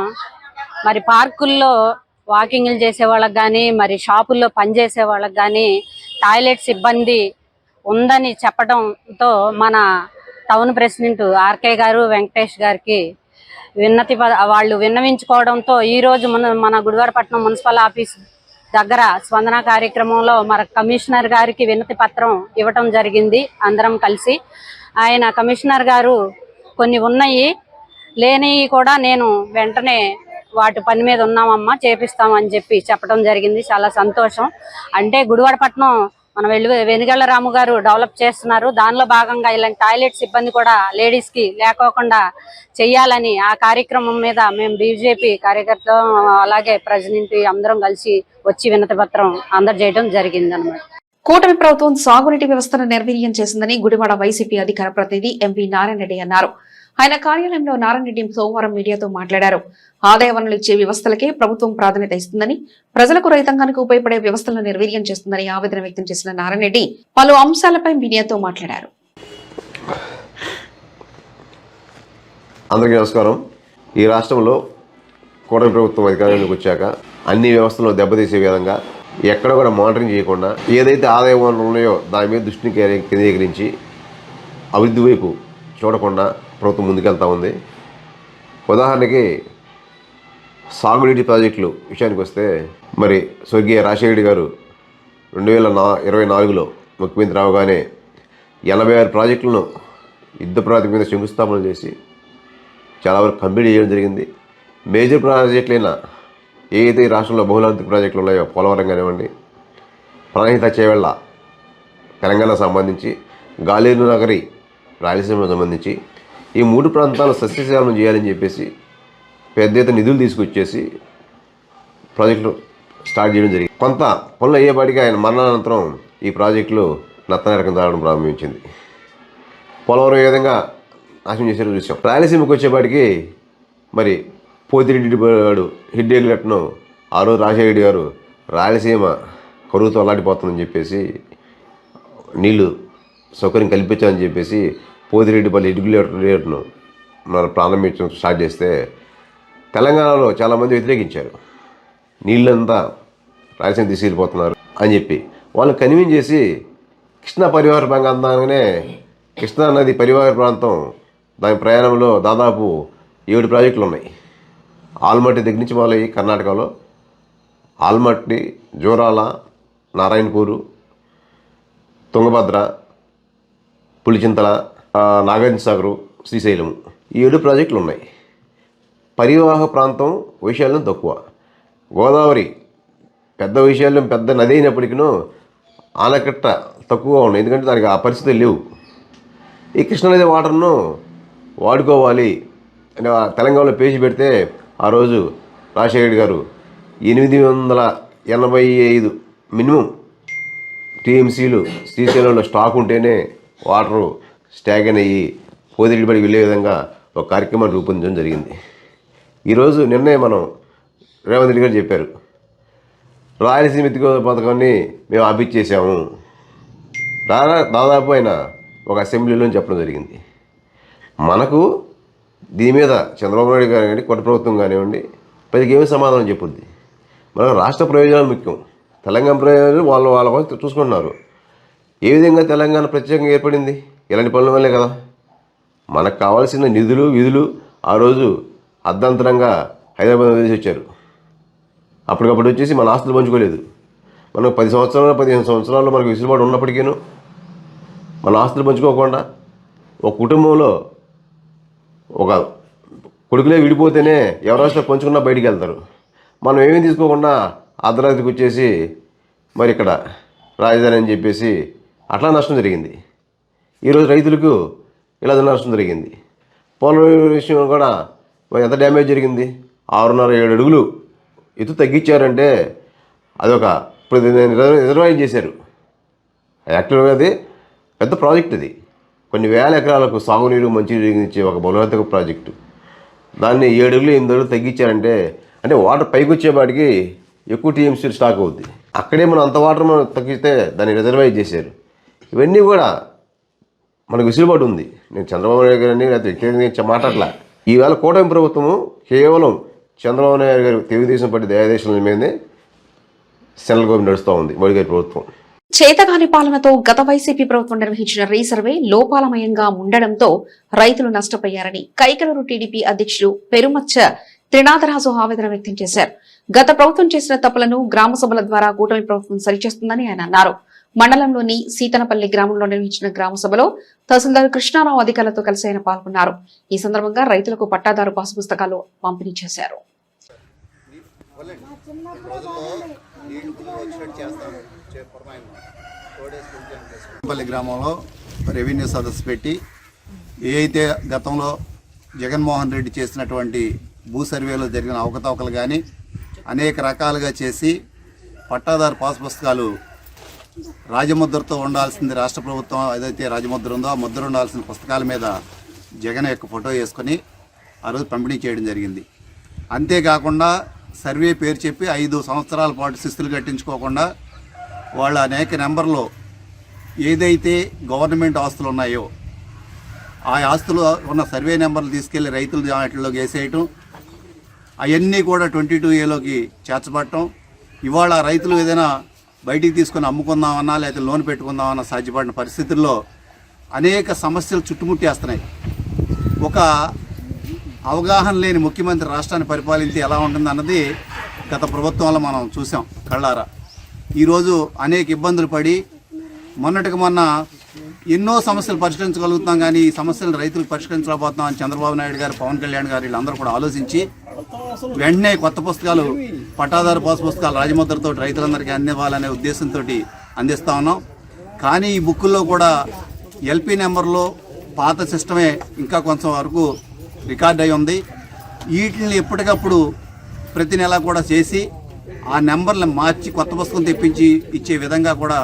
మరి పార్కుల్లో వాకింగ్లు చేసే వాళ్ళకి కానీ మరి షాపుల్లో పనిచేసే వాళ్ళకి కానీ టాయిలెట్స్ ఇబ్బంది ఉందని చెప్పడంతో మన టౌన్ ప్రెసిడెంట్ ఆర్కే గారు వెంకటేష్ గారికి వాళ్ళు విన్నవించుకోవడంతో ఈరోజు మన గుడివాడ పట్టణం మున్సిపల్ ఆఫీస్ దగ్గర స్పందన కార్యక్రమంలో మన కమిషనర్ గారికి వినతి పత్రం ఇవ్వటం జరిగింది. అందరం కలిసి ఆయన కమిషనర్ గారు కొన్ని ఉన్నాయి లేనివి కూడా నేను వెంటనే వాటి పని మీద ఉన్నామమ్మా చేపిస్తామని చెప్పడం జరిగింది. చాలా సంతోషం. అంటే గుడివాడ పట్టణం మన వెనిగళ్ల రాము గారు డెవలప్ చేస్తున్నారు. దానిలో భాగంగా ఇలాంటి టాయిలెట్స్ ఇబ్బంది కూడా లేడీస్ కి లేకోకుండా చెయ్యాలని ఆ కార్యక్రమం మీద మేము బీజేపీ కార్యకర్త అలాగే ప్రెసిడెంట్ అందరం కలిసి వచ్చి వినతి పత్రం అందజేయడం జరిగింది అన్నమాట. కూటమి ప్రభుత్వం సాగునీటి వ్యవస్థను నిర్వీర్యం చేసిందని గుడివాడ వైసీపీ అధికార ప్రతినిధి ఎంపీ నారాయణ రెడ్డి అన్నారు. ఆయన కార్యాలయంలో నారాయణ రెడ్డి సోమవారం మీడియాతో మాట్లాడారు. ఆదాయ వనరులు ఇచ్చే వ్యవస్థలకే ప్రభుత్వం ప్రాధాన్యత ఇస్తుందని, ప్రజలకు రైతాంగానికి ఉపయోగపడే వ్యవస్థలను నిర్వీర్యం చేస్తుందని ఆవేదన వ్యక్తం చేసిన నారాయణ రెడ్డి పలు అంశాలపై మీడియాతో మాట్లాడారు. అందరికీ నమస్కారం. ఈ రాష్ట్రంలో కూటమి ప్రభుత్వం అధికారంలోకి వచ్చాక అన్ని వ్యవస్థలను దెబ్బతీసే విధంగా ఎక్కడ కూడా మానిటరింగ్ చేయకుండా ఏదైతే ఆదాయ వనరులు ఉన్నాయో దాని మీద దృష్టిని కేంద్రీకరించి అభివృద్ధి వైపు చూడకుండా ప్రభుత్వం ముందుకెళ్తా ఉంది. ఉదాహరణకి సాగునీటి ప్రాజెక్టులు విషయానికి వస్తే మరి స్వర్గీయ రాజశేఖర గారు 2024లో ముఖ్యమంత్రి రావగానే 86 ప్రాజెక్టులను యుద్ధ ప్రాతిపదిక మీద శంకుస్థాపన చేసి చాలా వరకు కంప్లీట్ చేయడం జరిగింది. మేజర్ ప్రాజెక్టులైన ఏదైతే ఈ రాష్ట్రంలో బహుళార్థిక ప్రాజెక్టులు ఉన్నాయో పోలవరం కానివ్వండి, ప్రాణహిత చేవెళ్ళ తెలంగాణకు సంబంధించి, గాలేరు నగరి రాయలసీమకు సంబంధించి ఈ 3 ప్రాంతాలు సస్యశాలను చేయాలని చెప్పేసి పెద్ద ఎత్తున నిధులు తీసుకొచ్చేసి ప్రాజెక్టులు స్టార్ట్ చేయడం జరిగింది. కొంత పనులు అయ్యేపాటికి ఆయన మరణానంతరం ఈ ప్రాజెక్టులు నత్తనరకం తాగడం ప్రారంభించింది. పోలవరం ఏ విధంగా నాశనం చేశారో చూసాం. రాయలసీమకు వచ్చేపాటికి మరి పోతిరెడ్డి వాడు హిడ్డేగులెట్ను ఆ రోజు రాజశేఖర గారు రాయలసీమ కరువుతో అల్లాడిపోతుందని చెప్పేసి నీళ్లు సౌకర్యం కల్పించాలని చెప్పేసి పోతిరెడ్డిపల్లి హిడ్డేగులెట్ను మనం ప్రారంభించడం స్టార్ట్ చేస్తే తెలంగాణలో చాలామంది వ్యతిరేకించారు. నీళ్ళంతా రాయలసీమ తీసుకెళ్ళిపోతున్నారు అని చెప్పి వాళ్ళు కన్విన్స్ చేసి కృష్ణా పరివార ప్రాంతానే కృష్ణా నది పరివార ప్రాంతం దాని ప్రయాణంలో దాదాపు 7 ప్రాజెక్టులు ఉన్నాయి. ఆల్మట్టి దగ్గర నుంచి మొదలయ్యి కర్ణాటకలో ఆల్మట్టి, జోరాల, నారాయణపూరు, తుంగభద్ర, పులిచింతల, నాగార్జున సాగరు, శ్రీశైలం ఈ 7 ప్రాజెక్టులు ఉన్నాయి. పరివాహక ప్రాంతం వైశాల్యం తక్కువ. గోదావరి పెద్ద వైశాల్యం పెద్ద నది అయినప్పటికీ ఆనకట్ట తక్కువగా ఉన్నాయి, ఎందుకంటే దానికి ఆ పరిస్థితులు లేవు. ఈ కృష్ణానది వాటర్ను వాడుకోవాలి అని తెలంగాణలో పేజీ పెడితే ఆ రోజు రాజశేఖర్ గారు 885 మినిమం టీఎంసీలు శ్రీశైలంలో స్టాక్ ఉంటేనే వాటరు స్టాగన్ అయ్యి పోదిరిబడి వెళ్ళే విధంగా ఒక కార్యక్రమాన్ని రూపొందించడం జరిగింది. ఈరోజు నిన్నే మనం రేవంత్ రెడ్డి గారు చెప్పారు, రాయలసీమ ఎత్తిపోతల పథకాన్ని మేము ఆపిచ్చేసాము. దాదాపు ఆయన ఒక అసెంబ్లీలో చెప్పడం జరిగింది. మనకు దీని మీద చంద్రబాబు నాయుడు గారు కానీ కొత్త ప్రభుత్వం కానివ్వండి ప్రతికి ఏమి సమాధానం చెప్పుద్ది. మనకు రాష్ట్ర ప్రయోజనాలు ముఖ్యం. తెలంగాణ ప్రయోజనాలు వాళ్ళ కోసం చూసుకుంటున్నారు. ఏ విధంగా తెలంగాణ ప్రత్యేకంగా ఏర్పడింది? ఇలాంటి పనుల వల్లే కదా. మనకు కావాల్సిన నిధులు విధులు ఆ రోజు అర్ధాంతరంగా హైదరాబాద్ వదిలేసి వచ్చారు. అప్పటికప్పుడు వచ్చేసి మన ఆస్తులు పంచుకోలేదు. మనం 10 సంవత్సరాలు 15 సంవత్సరాల్లో మనకు విసులుబాటు ఉన్నప్పటికీను మన ఆస్తులు పంచుకోకుండా ఒక కుటుంబంలో ఒక కొడుకులే విడిపోతేనే ఎవరైనా పంచుకున్నా బయటికి వెళ్తారు. మనం ఏమీ తీసుకోకుండా అర్ధరాత్రికి వచ్చేసి మరి ఇక్కడ రాజధాని అని చెప్పేసి అట్లా నష్టం జరిగింది. ఈరోజు రైతులకు ఇలా నష్టం జరిగింది. పోలవరం విషయంలో కూడా మరి ఎంత డ్యామేజ్ జరిగింది? 6.5-7 అడుగులు ఎత్తు తగ్గించారంటే అదొక ఇప్పుడు రిజర్వాయర్ చేశారు. యాక్చువల్గా అది పెద్ద ప్రాజెక్ట్. అది కొన్ని వేల ఎకరాలకు సాగునీరు మంచినీరు ఇచ్చే ఒక బహుళార్థక ప్రాజెక్టు. దాన్ని 7 అడుగులు 8 అడుగులు తగ్గించారంటే అంటే వాటర్ పైకి వచ్చేపాటికి ఎక్కువ టీఎంసీ స్టాక్ అవుద్ది. అక్కడే మనం అంత వాటర్ మనం తగ్గిస్తే దాన్ని రిజర్వాయర్ చేశారు. ఇవన్నీ కూడా మనకు విసులుబాటు ఉంది. నేను చంద్రబాబు నాయుడు గారిని వ్యక్తిగతంగా మాట్లాడలే. ఈవేళ కూటమి ప్రభుత్వము కేవలం చంద్రబాబు నాయుడు గారు తెలుగుదేశం పార్టీ దయాదేశాల మీదనే సెంట్రల్ గవర్నమెంట్ నడుస్తూ ఉంది. మోడీ గారి ప్రభుత్వం చేతగాని పాలనతో గత వైసీపీ ప్రభుత్వం నిర్వహించిన రీసర్వే లోపాలమయంగా ఉండడంతో రైతులు నష్టపోయారని కైకలూరు టీడీపీ అధ్యక్షుడు పెరుమచ్చ త్రినాథరాజు ఆవేదన వ్యక్తం చేశారు. గత ప్రభుత్వం చేసిన తప్పులను గ్రామ సభల ద్వారా కూటమి ప్రభుత్వం సరిచేస్తుందని ఆయన అన్నారు. మండలంలోని సీతనపల్లి గ్రామంలో నిర్వహించిన గ్రామ సభలో తహసీల్దార్ కృష్ణారావు అధికారులతో కలిసి ఆయన పాల్గొన్నారు. ఈ సందర్భంగా రైతులకు పట్టాదారు పాసు పుస్తకాలు పంపిణీ చేశారు. గ్రామంలో రెవెన్యూ సదస్సు పెట్టి ఏ అయితే గతంలో జగన్మోహన్ రెడ్డి చేసినటువంటి భూ సర్వేలో జరిగిన అవకతవకలు కానీ అనేక రకాలుగా చేసి పట్టాదారు పాస్ పుస్తకాలు రాజముద్రతో ఉండాల్సింది రాష్ట్ర ప్రభుత్వం ఏదైతే రాజముద్ర ఉందో ఆ ముద్ర ఉండాల్సిన పుస్తకాల మీద జగన్ యొక్క ఫోటో వేసుకొని ఆ రోజు పంపిణీ చేయడం జరిగింది. అంతేకాకుండా సర్వే పేరు చెప్పి 5 సంవత్సరాల పాటు శిస్తులు కట్టించుకోకుండా వాళ్ళ అనేక నెంబర్లో ఏదైతే గవర్నమెంట్ ఆస్తులు ఉన్నాయో ఆ ఆస్తులు ఉన్న సర్వే నెంబర్లు తీసుకెళ్లి రైతుల వాటిలోకి వేసేయటం, అవన్నీ కూడా 22A చేర్చబడటం. ఇవాళ రైతులు ఏదైనా బయటికి తీసుకొని అమ్ముకుందామన్నా లేకపోతే లోన్ పెట్టుకుందామన్నా సాధ్యపడిన పరిస్థితుల్లో అనేక సమస్యలు చుట్టుముట్టేస్తున్నాయి. ఒక అవగాహన లేని ముఖ్యమంత్రి రాష్ట్రాన్ని పరిపాలించి ఎలా ఉంటుంది అన్నది గత ప్రభుత్వంలో మనం చూసాం కళ్ళారా. ఈరోజు అనేక ఇబ్బందులు పడి మొన్నటికి మొన్న ఎన్నో సమస్యలు పరిష్కరించగలుగుతాం కానీ ఈ సమస్యలను రైతులకు పరిష్కరించలేకపోతున్నాం అని చంద్రబాబు నాయుడు గారు, పవన్ కళ్యాణ్ గారు వీళ్ళందరూ కూడా ఆలోచించి వెంటనే కొత్త పుస్తకాలు పట్టాదారు పాస్ పుస్తకాలు రాజముద్రతో రైతులందరికీ అందివ్వాలనే ఉద్దేశంతో అందిస్తా ఉన్నాం. కానీ ఈ బుక్కుల్లో కూడా ఎల్పీ నెంబర్లో పాత సిస్టమే ఇంకా కొంచెం వరకు రికార్డ్ అయి ఉంది. వీటిని ఎప్పటికప్పుడు ప్రతి నెల కూడా చేసి ఆ నెంబర్లను మార్చి కొత్త పుస్తకం తెప్పించి ఇచ్చే విధంగా కూడా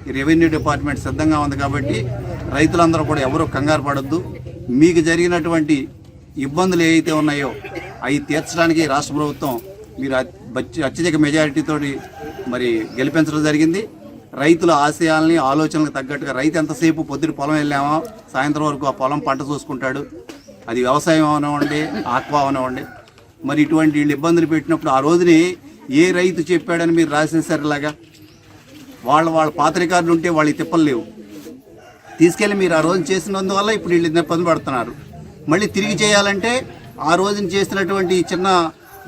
ఈ రెవెన్యూ డిపార్ట్మెంట్ సిద్ధంగా ఉంది. కాబట్టి రైతులందరూ కూడా ఎవరూ కంగారు పడొద్దు. మీకు జరిగినటువంటి ఇబ్బందులు ఏవైతే ఉన్నాయో అవి తీర్చడానికి రాష్ట్ర ప్రభుత్వం మీరు అత్యధిక మెజారిటీతోటి మరి గెలిపించడం జరిగింది. రైతుల ఆశయాల్ని ఆలోచనలకు తగ్గట్టుగా రైతు ఎంతసేపు పొద్దున పొలం వెళ్ళామా సాయంత్రం వరకు ఆ పొలం పంట చూసుకుంటాడు, అది వ్యవసాయం అవనివ్వండి, ఆక్వా అవనివ్వండి. మరి ఇటువంటి వీళ్ళు ఇబ్బందులు పెట్టినప్పుడు ఆ రోజుని ఏ రైతు చెప్పాడని మీరు రాసేసారు ఇలాగా? వాళ్ళ పాత రికార్డులు ఉంటే వాళ్ళకి తిప్పలు లేవు. తీసుకెళ్ళి మీరు ఆ రోజు చేసినందువల్ల ఇప్పుడు వీళ్ళు ఇబ్బంది పడుతున్నారు. మళ్ళీ తిరిగి చేయాలంటే ఆ రోజున చేసినటువంటి చిన్న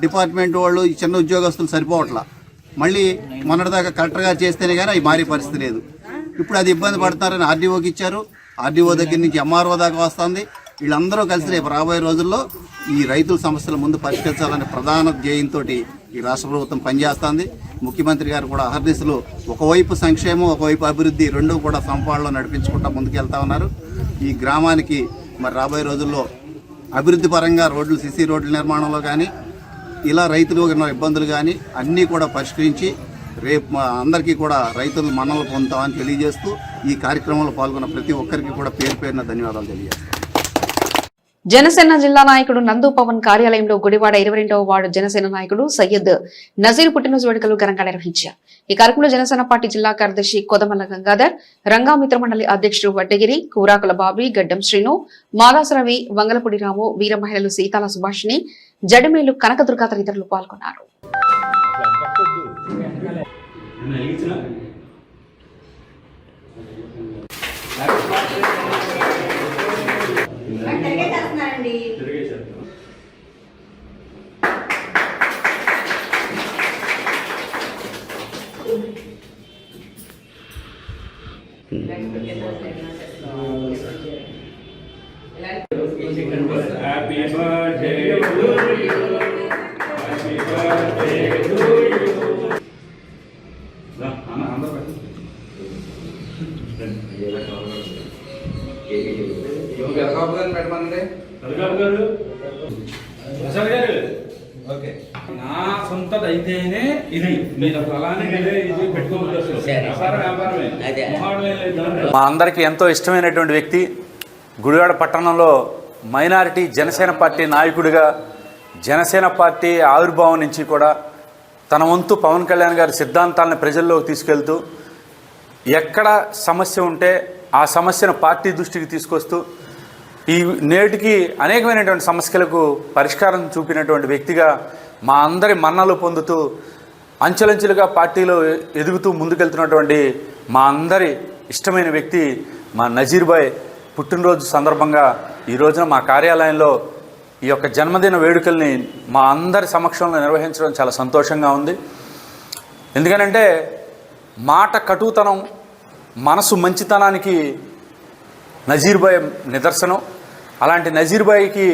డిపార్ట్మెంట్ వాళ్ళు, ఈ చిన్న ఉద్యోగస్తులు సరిపోవట్లా. మళ్ళీ మొన్నటిదాకా కలెక్టర్ గారు చేస్తేనే కానీ అవి మారే పరిస్థితి లేదు. ఇప్పుడు అది ఇబ్బంది పడుతున్నారని ఆర్డీఓకి ఇచ్చారు. ఆర్డీఓ దగ్గర నుంచి ఎంఆర్ఓ దాకా వస్తుంది. వీళ్ళందరూ కలిసి రేపు రాబోయే రోజుల్లో ఈ రైతుల సమస్యల ముందు పరిష్కరించాలనే ప్రధాన ధ్యేయంతో ఈ రాష్ట్ర ప్రభుత్వం పనిచేస్తుంది. ముఖ్యమంత్రి గారు కూడా అహర్నిశలు ఒకవైపు సంక్షేమం, ఒకవైపు అభివృద్ధి రెండూ కూడా సమపాళ్ళలో నడిపించుకుంటూ ముందుకెళ్తా ఉన్నారు. ఈ గ్రామానికి మరి రాబోయే రోజుల్లో అభివృద్ధి పరంగా రోడ్లు, సిసి రోడ్ల నిర్మాణంలో కానీ, ఇలా రైతులు ఉన్న ఇబ్బందులు కానీ అన్నీ కూడా పరిష్కరించి రేపు అందరికీ కూడా రైతులు మన్నలు పొందుతామని తెలియజేస్తూ ఈ కార్యక్రమంలో పాల్గొన్న ప్రతి ఒక్కరికి కూడా పేరు పేరున ధన్యవాదాలు తెలియజేస్తాం. జనసేన జిల్లా నాయకుడు నందు పవన్ కార్యాలయంలో గుడివాడ 22వ వార్డు జనసేన నాయకుడు సయ్యద్ నజీర్ పుట్టినరోజు వేడుకలు ఘనంగా నిర్వహించారు. ఈ కార్యక్రమంలో జనసేన పార్టీ జిల్లా కార్యదర్శి కొదమల్ల గంగాధర్, రంగామిత్ర మండలి అధ్యక్షుడు వడ్డగిరి, కూరాకుల బాబి, గడ్డం శ్రీను, మాదాసరవి, వంగలపూడి రాము, వీర మహిళలు సీతాల సుభాషిణి, జడమేలు కనకదుర్గ తదితరులు పాల్గొన్నారు. నా సొంతది అయితేనే ఇది మా అందరికీ ఎంతో ఇష్టమైనటువంటి వ్యక్తి, గుడివాడ పట్టణంలో మైనారిటీ జనసేన పార్టీ నాయకుడిగా, జనసేన పార్టీ ఆవిర్భావం నుంచి కూడా తన వంతు పవన్ కళ్యాణ్ గారి సిద్ధాంతాలను ప్రజల్లోకి తీసుకెళ్తూ ఎక్కడ సమస్య ఉంటే ఆ సమస్యను పార్టీ దృష్టికి తీసుకొస్తూ ఈ నేటికి అనేకమైనటువంటి సమస్యలకు పరిష్కారం చూపినటువంటి వ్యక్తిగా మా అందరి మన్నలు పొందుతూ అంచెలంచెలుగా పార్టీలో ఎదుగుతూ ముందుకెళ్తున్నటువంటి మా అందరి ఇష్టమైన వ్యక్తి మా నజీర్ భాయ్ పుట్టినరోజు సందర్భంగా ఈ రోజున మా కార్యాలయంలో ఈ యొక్క జన్మదిన వేడుకల్ని మా అందరి సమక్షంలో నిర్వహించడం చాలా సంతోషంగా ఉంది. ఎందుకనంటే మాట కటుతనం, మనసు మంచితనానికి నజీర్ భాయ్ నిదర్శనం. అలాంటి నజీర్ భాయ్కి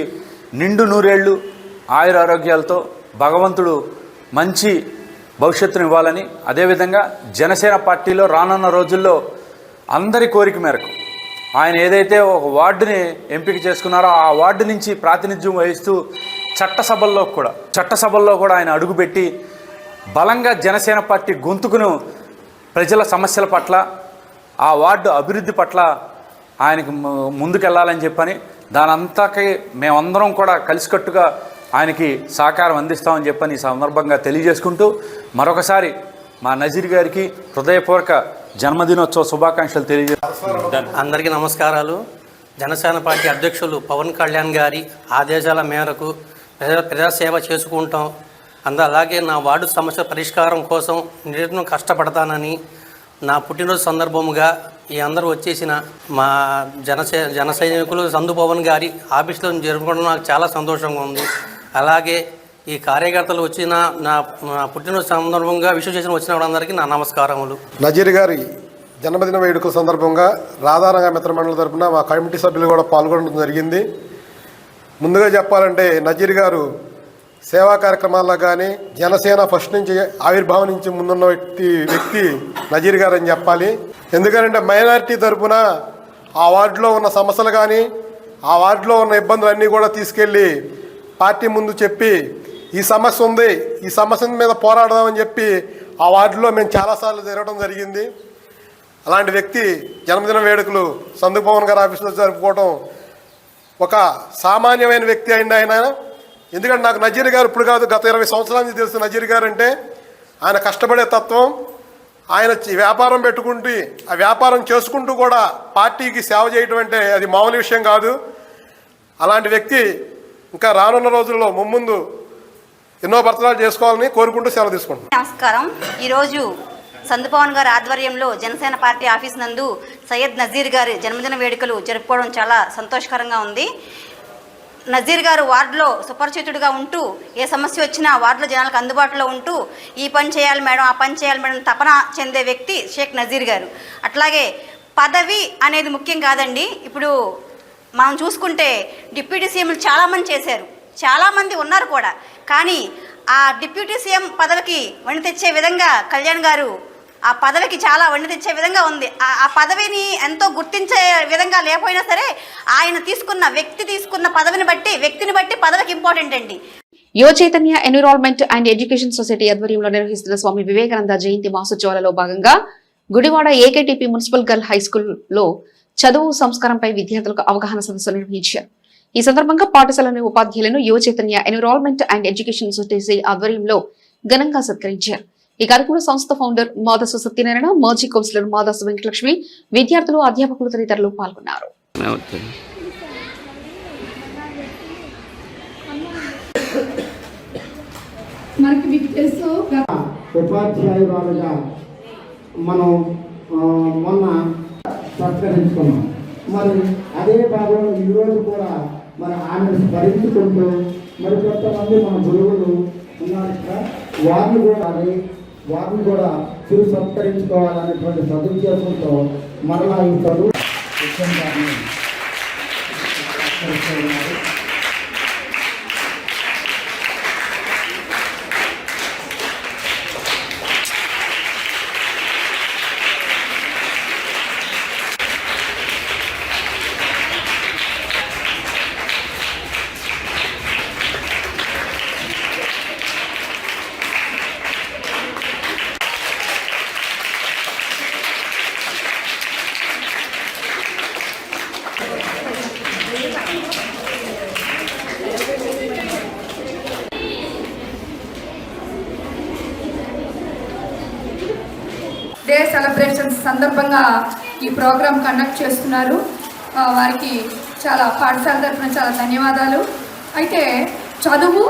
నిండు నూరేళ్లు ఆయురారోగ్యాలతో భగవంతుడు మంచి భవిష్యత్తును ఇవ్వాలని, అదేవిధంగా జనసేన పార్టీలో రానున్న రోజుల్లో అందరి కోరిక మేరకు ఆయన ఏదైతే ఒక వార్డుని ఎంపిక చేసుకున్నారో ఆ వార్డు నుంచి ప్రాతినిధ్యం వహిస్తూ చట్టసభల్లో కూడా ఆయన అడుగుపెట్టి బలంగా జనసేన పార్టీ గొంతుకును ప్రజల సమస్యల పట్ల, ఆ వార్డు అభివృద్ధి పట్ల ఆయనకు ముందుకెళ్లాలని చెప్పని దానంతాకి మేమందరం కూడా కలిసికట్టుగా ఆయనకి సహకారం అందిస్తామని చెప్పని ఈ సందర్భంగా తెలియజేసుకుంటూ మరొకసారి మా నజీర్ గారికి హృదయపూర్వక జన్మదినోత్సవ శుభాకాంక్షలు తెలియజేస్తాను. అందరికీ నమస్కారాలు. జనసేన పార్టీ అధ్యక్షులు పవన్ కళ్యాణ్ గారి ఆదేశాల మేరకు ప్రజాసేవ చేసుకుంటాం. అలాగే నా వార్డు సమస్య పరిష్కారం కోసం నిరంతరం కష్టపడతానని నా పుట్టినరోజు సందర్భముగా ఈ అందరూ వచ్చేసిన మా జన సైనికులు సందు పవన్ గారి ఆఫీస్లో జరుపుకోవడం నాకు చాలా సంతోషంగా ఉంది. అలాగే ఈ కార్యకర్తలు వచ్చిన నా పుట్టినరోజు సందర్భంగా విషయం చేసిన వచ్చిన వాళ్ళందరికీ నా నమస్కారములు. నజీర్ గారి జన్మదిన వేడుకల సందర్భంగా రాధారంగ మిత్ర మండలి తరఫున మా కమిటీ సభ్యులు కూడా పాల్గొనడం జరిగింది. ముందుగా చెప్పాలంటే నజీర్ గారు సేవా కార్యక్రమాల్లో కానీ జనసేన ఫస్ట్ నుంచి ఆవిర్భావం నుంచి ముందున్న వ్యక్తి నజీర్ గారు అని చెప్పాలి. ఎందుకంటే మైనారిటీ తరఫున ఆ వార్డులో ఉన్న సమస్యలు కానీ ఆ వార్డులో ఉన్న ఇబ్బందులన్నీ కూడా తీసుకెళ్ళి పార్టీ ముందు చెప్పి ఈ సమస్య ఉంది, ఈ సమస్య మీద పోరాడదామని చెప్పి ఆ వార్డులో మేము చాలాసార్లు జరగడం జరిగింది. అలాంటి వ్యక్తి జన్మదిన వేడుకలు సందు పవన్ గారి ఆఫీసులో జరుపుకోవడం ఒక సామాన్యమైన వ్యక్తి అయింది ఆయన. ఎందుకంటే నాకు నజీర్ గారు ఇప్పుడు కాదు, గత 20 సంవత్సరాల నుంచి తెలుసు నజీర్ గారు అంటే. ఆయన కష్టపడే తత్వం, ఆయన వ్యాపారం పెట్టుకుంటూ ఆ వ్యాపారం చేసుకుంటూ కూడా పార్టీకి సేవ చేయడం అంటే అది మామూలు విషయం కాదు. అలాంటి వ్యక్తి ఇంకా రానున్న రోజుల్లో ముమ్ముందు ఎన్నో భర్తనాలు చేసుకోవాలని కోరుకుంటూ సెలవు తీసుకుంటున్నాను. నమస్కారం. ఈరోజు సందుపవన్ గారి ఆధ్వర్యంలో జనసేన పార్టీ ఆఫీస్ నందు సయ్యద్ నజీర్ గారి జన్మదిన వేడుకలు జరుపుకోవడం చాలా సంతోషకరంగా ఉంది. నజీర్ గారు వార్డులో సుపరిచితుడిగా ఉంటూ ఏ సమస్య వచ్చినా వార్డులో జనాలకు అందుబాటులో ఉంటూ ఈ పని చేయాలి మేడం, ఆ పని చేయాలి మేడం తపన చెందే వ్యక్తి షేక్ నజీర్ గారు. అట్లాగే పదవి అనేది ముఖ్యం కాదండి. ఇప్పుడు మనం చూసుకుంటే డిప్యూటీ సీఎంలు చాలామంది చేశారు, చాలామంది ఉన్నారు కూడా. కానీ ఆ డిప్యూటీ సీఎం పదవికి వణి తెచ్చే విధంగా కళ్యాణ్ గారు ఆ పదవికి చాలా వణి తెచ్చే విధంగా ఉంది. ఆ పదవిని ఎంతో గుర్తించే విధంగా లేకపోయినా సరే ఆయన తీసుకున్న పదవిని బట్టి వ్యక్తిని బట్టి పదవికి ఇంపార్టెంట్ అండి. యువ Chaitanya environment and education society ఆధ్వర్యంలో నిర్వహిస్తున్న స్వామి వివేకానంద జయంతి మాసోత్సవాలలో భాగంగా Gudivada AKTP municipal girl high స్కూల్లో చదువు సంస్కారంపై విద్యార్థులకు అవగాహన సదస్సు నిర్వహించారు. ఈ సందర్భంగా పాఠశాలని ఉపాధ్యాయులను యువ Chaitanya environment and education society ఆధ్వర్యంలో ఘనంగా సత్కరించారు. ఈ కార్యక్రమంలో సంస్థ ఫౌండర్ మాదాసు సత్యనారాయణ, మాజీ కౌన్సిలర్ మాదాసు వెంకటలక్ష్మి, విద్యార్థులు, అధ్యాపకులు తదితరులు పాల్గొన్నారు. మనకి మీకు తెలుసు ఉపాధ్యాయురాలుగా మనం మొన్న సత్కరించుకున్నాం. మరి అదే భాగంలో ఈరోజు కూడా మరి ఆమెను స్మరించుకుంటూ మరి కొంతమంది మన గురువులు ఉన్నారు ఇక్కడ, వారిని కూడా తిరు సత్కరించుకోవాలనేటువంటి సదుద్దేశంతో మరలా ఈ చదువు డే సెలబ్రేషన్స్ సందర్భంగా ఈ ప్రోగ్రాం కండక్ట్ చేస్తున్నారు. వారికి చాలా పాఠశాల తరఫున చాలా ధన్యవాదాలు. అయితే చదువు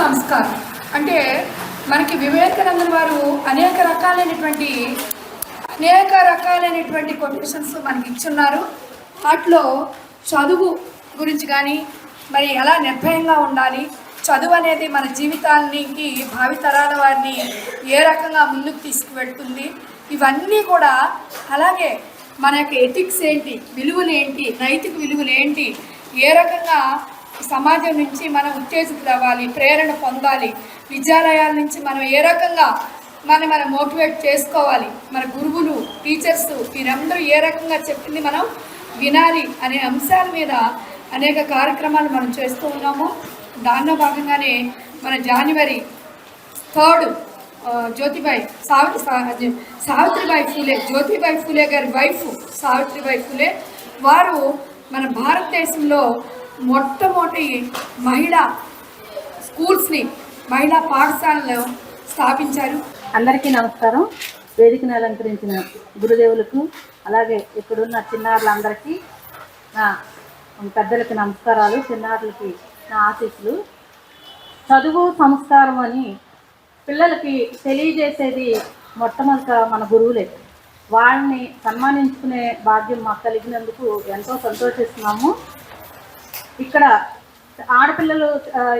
సంస్కారం అంటే మనకి వివేకానంద వారు అనేక రకాలైనటువంటి కొటేషన్స్ మనకి ఇచ్చున్నారు. వాటిలో చదువు గురించి కానీ మరి ఎలా నిర్భయంగా ఉండాలి, చదువు అనేది మన జీవితానికి భావితరాల వారిని ఏ రకంగా ముందుకు తీసుకువెళ్తుంది, ఇవన్నీ కూడా, అలాగే మన యొక్క ఎథిక్స్ ఏంటి, విలువలు ఏంటి, నైతిక విలువలు ఏంటి, ఏ రకంగా సమాజం నుంచి మనం ఉత్తేజితులు అవ్వాలి, ప్రేరణ పొందాలి, విద్యాలయాల నుంచి మనం ఏ రకంగా మనం మోటివేట్ చేసుకోవాలి, మన గురువులు, టీచర్స్ వీరందరూ ఏ రకంగా చెప్పింది మనం వినాలి అనే అంశాల మీద అనేక కార్యక్రమాలు మనం చేస్తూ ఉన్నాము. దానిలో భాగంగానే మన జనవరి 3 జ్యోతిబాయి ఫూలే గారి వైఫ్ సావిత్రిబాయి ఫూలే వారు మన భారతదేశంలో మొట్టమొదటి మహిళా స్కూల్స్ని, మహిళా పాఠశాలను స్థాపించారు. అందరికీ నమస్కారం. వేదికను అలంకరించిన గురుదేవులకు, అలాగే ఇక్కడున్న చిన్నారులందరికీ, నా పెద్దలకి నమస్కారాలు, చిన్నారులకి నా ఆశీస్సులు. చదువు సంస్కారం అని పిల్లలకి తెలియజేసేది మొట్టమొదట మన గురువులే. వాళ్ళని సన్మానించుకునే భాగ్యం మాకు కలిగినందుకు ఎంతో సంతోషిస్తున్నాము. ఇక్కడ ఆడపిల్లలు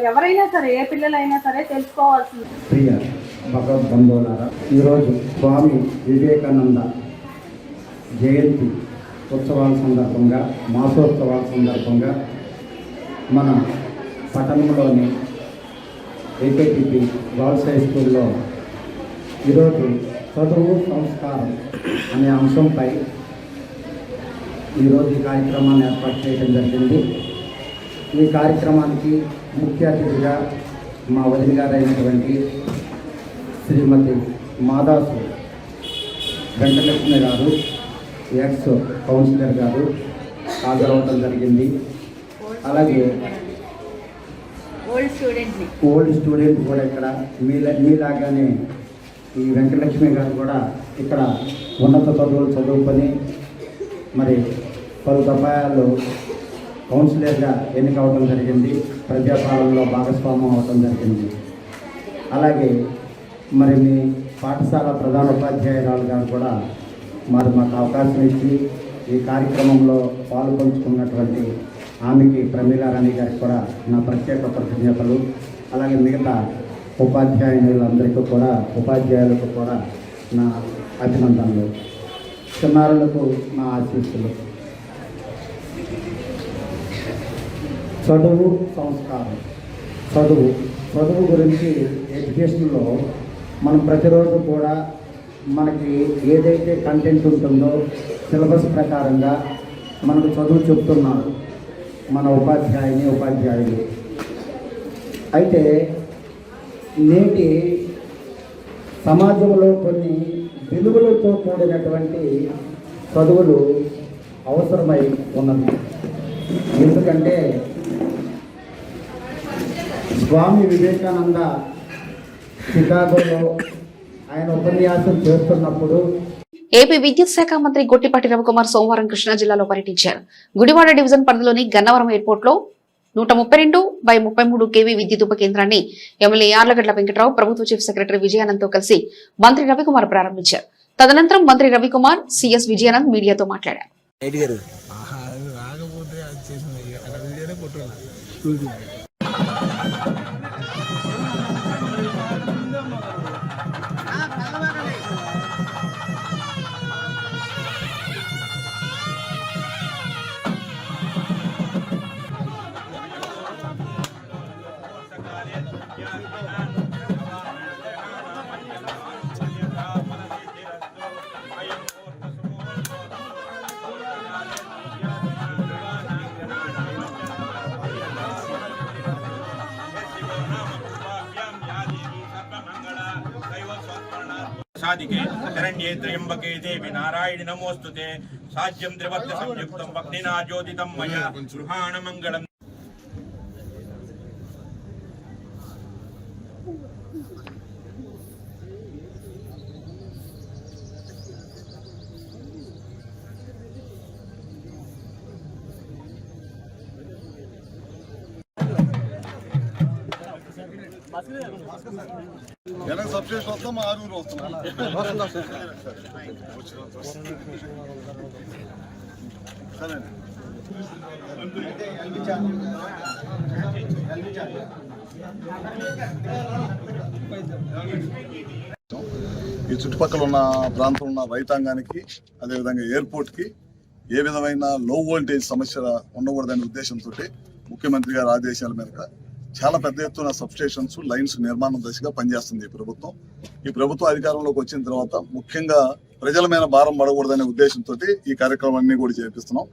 ఎవరైనా సరే, ఏ పిల్లలైనా సరే తెలుసుకోవాల్సింది. ప్రియ భగవద్బంధువులారా, ఈరోజు స్వామి వివేకానంద జయంతి ఉత్సవాల సందర్భంగా, మాసోత్సవాల సందర్భంగా మన పట్టణంలోని ఏకేటీపీ గర్ల్స్ హై స్కూల్లో ఈరోజు చదువు సంస్కారం అనే అంశంపై ఈరోజు ఈ కార్యక్రమాన్ని ఏర్పాటు చేయడం జరిగింది. ఈ కార్యక్రమానికి ముఖ్య అతిథిగా మా వదిన గారైనటువంటి శ్రీమతి మాదాసు వెంకటలక్ష్మి గారు, ఎక్స్ కౌన్సిలర్ గారు హాజరవడం జరిగింది. అలాగే ఓల్డ్ స్టూడెంట్ కూడా ఇక్కడ మీలాగానే ఈ వెంకటలక్ష్మి గారు కూడా ఇక్కడ ఉన్నత చదువులు చదువుకొని మరి పలు దఫాయాలు కౌన్సిలర్గా ఎన్నికవడం జరిగింది, ప్రజాపాలనలో భాగస్వామ్యం అవడం జరిగింది. అలాగే మరి మీ పాఠశాల ప్రధాన ఉపాధ్యాయురాలు గారు కూడా మరి మాకు అవకాశం ఇచ్చి ఈ కార్యక్రమంలో పాల్పంచుకున్నటువంటి ఆమెకి ప్రమీలారాణి గారికి కూడా నా ప్రత్యేక కృతజ్ఞతలు. అలాగే మిగతా ఉపాధ్యాయులందరికీ కూడా, ఉపాధ్యాయులకు కూడా నా అభినందనలు. చిన్నారులకు నా ఆశీస్సులు. చదువు, సంస్కారం. చదువు గురించి ఎడ్యుకేషన్లో మనం ప్రతిరోజు కూడా మనకి ఏదైతే కంటెంట్ ఉంటుందో సిలబస్ ప్రకారంగా మనకు చదువు చెప్తున్నారు మన ఉపాధ్యాయులు. అయితే నేటి సమాజంలో కొన్ని విలువలతో కూడినటువంటి చదువులు అవసరమై ఉన్నది. ఎందుకంటే స్వామి వివేకానంద షికాగోలో ఆయన ఉపన్యాసం చేస్తున్నప్పుడు ఏపీ విద్యుత్ శాఖ మంత్రి గొట్టిపాటి రవికుమార్ సోమవారం కృష్ణా జిల్లాలో పర్యటించారు. గుడివాడ డివిజన్ పరిధిలోని గన్నవరం ఎయిర్పోర్ట్ లో 132/33 kV విద్యుత్ ఉప కేంద్రాన్ని ఎమ్మెల్యే యార్లగడ్డ వెంకటరావు, ప్రభుత్వ చీఫ్ సెక్రటరీ విజయానంద్ తో కలిసి మంత్రి రవికుమార్ ప్రారంభించారు. తదనంతరం మంత్రి రవికుమార్ సిఎస్ విజయానంద్ మీడియాతో మాట్లాడారు. साधिके शरण्ये त्र्यंबके देवी नारायणि नमोस्तुते साध्यं त्रिवक्त्र संयुक्तं वक्निना ज्योतितं मया गृहाण मंगलम्. వెనక సబ్స్టేషన్ వస్తాం, మా ఆరుగురు వస్తున్నాం. సరే ఈ చుట్టుపక్కల ఉన్న ప్రాంతంలో ఉన్న రైతాంగానికి, అదేవిధంగా ఎయిర్పోర్ట్కి ఏ విధమైన లో వోల్టేజ్ సమస్య ఉండకూడదనే ఉద్దేశంతో ముఖ్యమంత్రి గారి ఆదేశాల మేరకు చాలా పెద్ద ఎత్తున సబ్స్టేషన్స్, లైన్స్ నిర్మాణం దశగా పనిచేస్తుంది ఈ ప్రభుత్వం అధికారంలోకి వచ్చిన తర్వాత ముఖ్యంగా ప్రజల మీద భారం పడకూడదనే ఉద్దేశంతో ఈ కార్యక్రమాన్ని కూడా చేపిస్తున్నాం.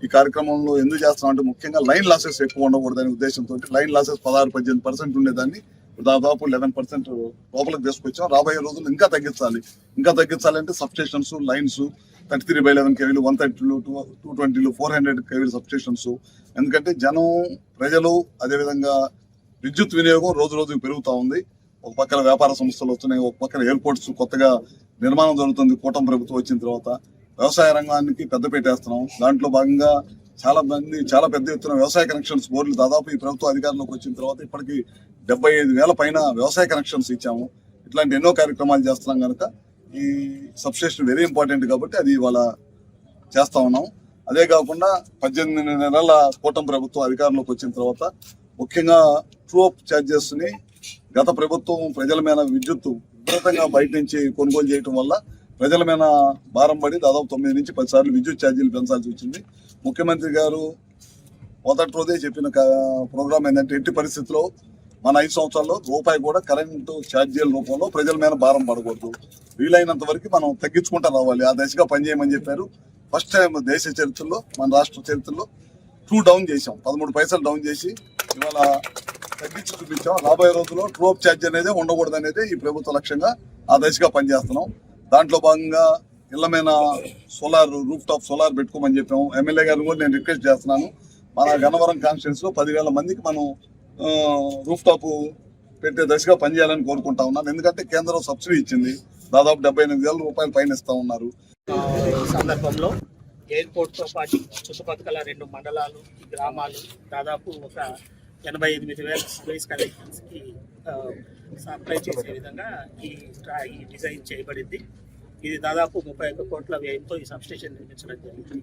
ఈ కార్యక్రమంలో ఎందుకు చేస్తున్నాం అంటే ముఖ్యంగా లైన్ లాసెస్ ఎక్కువ ఉండకూడదనే ఉద్దేశంతో లైన్ లాసెస్ 16-18% ఉండేదాన్ని దాదాపు 11% లోపలికి తీసుకొచ్చాం. రాబోయే రోజులు ఇంకా తగ్గించాలంటే substations, lines 33/11 kV, 132, 220, 400 kV substations. ఎందుకంటే ప్రజలు అదేవిధంగా విద్యుత్ వినియోగం రోజు రోజుకు పెరుగుతూ ఉంది. ఒక పక్కన వ్యాపార సంస్థలు వస్తున్నాయి, ఒక పక్కన ఎయిర్పోర్ట్స్ కొత్తగా నిర్మాణం జరుగుతుంది. కూటమి ప్రభుత్వం వచ్చిన తర్వాత వ్యవసాయ రంగానికి పెద్దపీట వేస్తున్నాం. దాంట్లో భాగంగా చాలా పెద్ద ఎత్తున వ్యవసాయ కనెక్షన్స్ బోర్డులు దాదాపు ఈ ప్రభుత్వం అధికారంలోకి వచ్చిన తర్వాత ఇప్పటికీ 75,000 పైన వ్యవసాయ కనెక్షన్స్ ఇచ్చాము. ఇట్లాంటి ఎన్నో కార్యక్రమాలు చేస్తున్నాం కనుక ఈ సబ్స్టేషన్ వెరీ ఇంపార్టెంట్ కాబట్టి అది ఇవాళ చేస్తా ఉన్నాం. అదే కాకుండా 18 నెలల కూటమి ప్రభుత్వం అధికారంలోకి వచ్చిన తర్వాత ముఖ్యంగా ట్రూ అప్ ఛార్జెస్ ని గత ప్రభుత్వం ప్రజల మీద విద్యుత్ విపరీతంగా బయట నుంచి కొనుగోలు చేయడం వల్ల ప్రజల మీద భారం పడి దాదాపు 9 నుంచి 10 సార్లు విద్యుత్ ఛార్జీలు పెంచాల్సి వచ్చింది. ముఖ్యమంత్రి గారు మొదటి రోజే చెప్పిన ప్రోగ్రామ్ ఏంటంటే ఎట్టి పరిస్థితుల్లో మన 5 సంవత్సరాల్లో రూపాయి కూడా కరెంటు ఛార్జీల రూపంలో ప్రజల మీద భారం పడకూడదు, వీలైనంత వరకు మనం తగ్గించుకుంటూ రావాలి, ఆ దశగా పనిచేయమని చెప్పారు. ఫస్ట్ టైం దేశ చరిత్రలో, మన రాష్ట్ర చరిత్రలో 2 డౌన్ చేసాం, 13 పైసలు డౌన్ చేసి ఇవాళ తగ్గించి చూపించాం. రాబోయే రోజుల్లో ట్రూ అప్ ఛార్జ్ అనేది ఉండకూడదు అనేది ఈ ప్రభుత్వ లక్ష్యంగా ఆ దశగా పనిచేస్తున్నాం. దాంట్లో భాగంగా ఇళ్ల మీద రూఫ్ టాప్ సోలార్ పెట్టుకోమని చెప్పాము. ఎమ్మెల్యే గారిని కూడా నేను రిక్వెస్ట్ చేస్తున్నాను, మన గన్నవరం కాన్స్టిట్యున్సీ లో 10,000 మందికి మనం రూఫ్ టాప్ పెట్టే దశగా పనిచేయాలని కోరుకుంటా ఉన్నాను. ఎందుకంటే కేంద్రం సబ్సిడీ ఇచ్చింది, దాదాపు 78,000 రూపాయలు పైన ఇస్తా ఉన్నారు. ఈ సందర్భంలో ఎయిర్పోర్ట్తో పాటు చుట్టుపక్కల 2 మండలాలు, గ్రామాలు, దాదాపు ఒక 88,000 సర్వీస్ కనెక్షన్స్కి సప్లై చేసే విధంగా ఈ డిజైన్ చేయబడింది. ఇది దాదాపు 31 కోట్ల వ్యయంతో ఈ సబ్స్టేషన్ నిర్మించడం జరిగింది.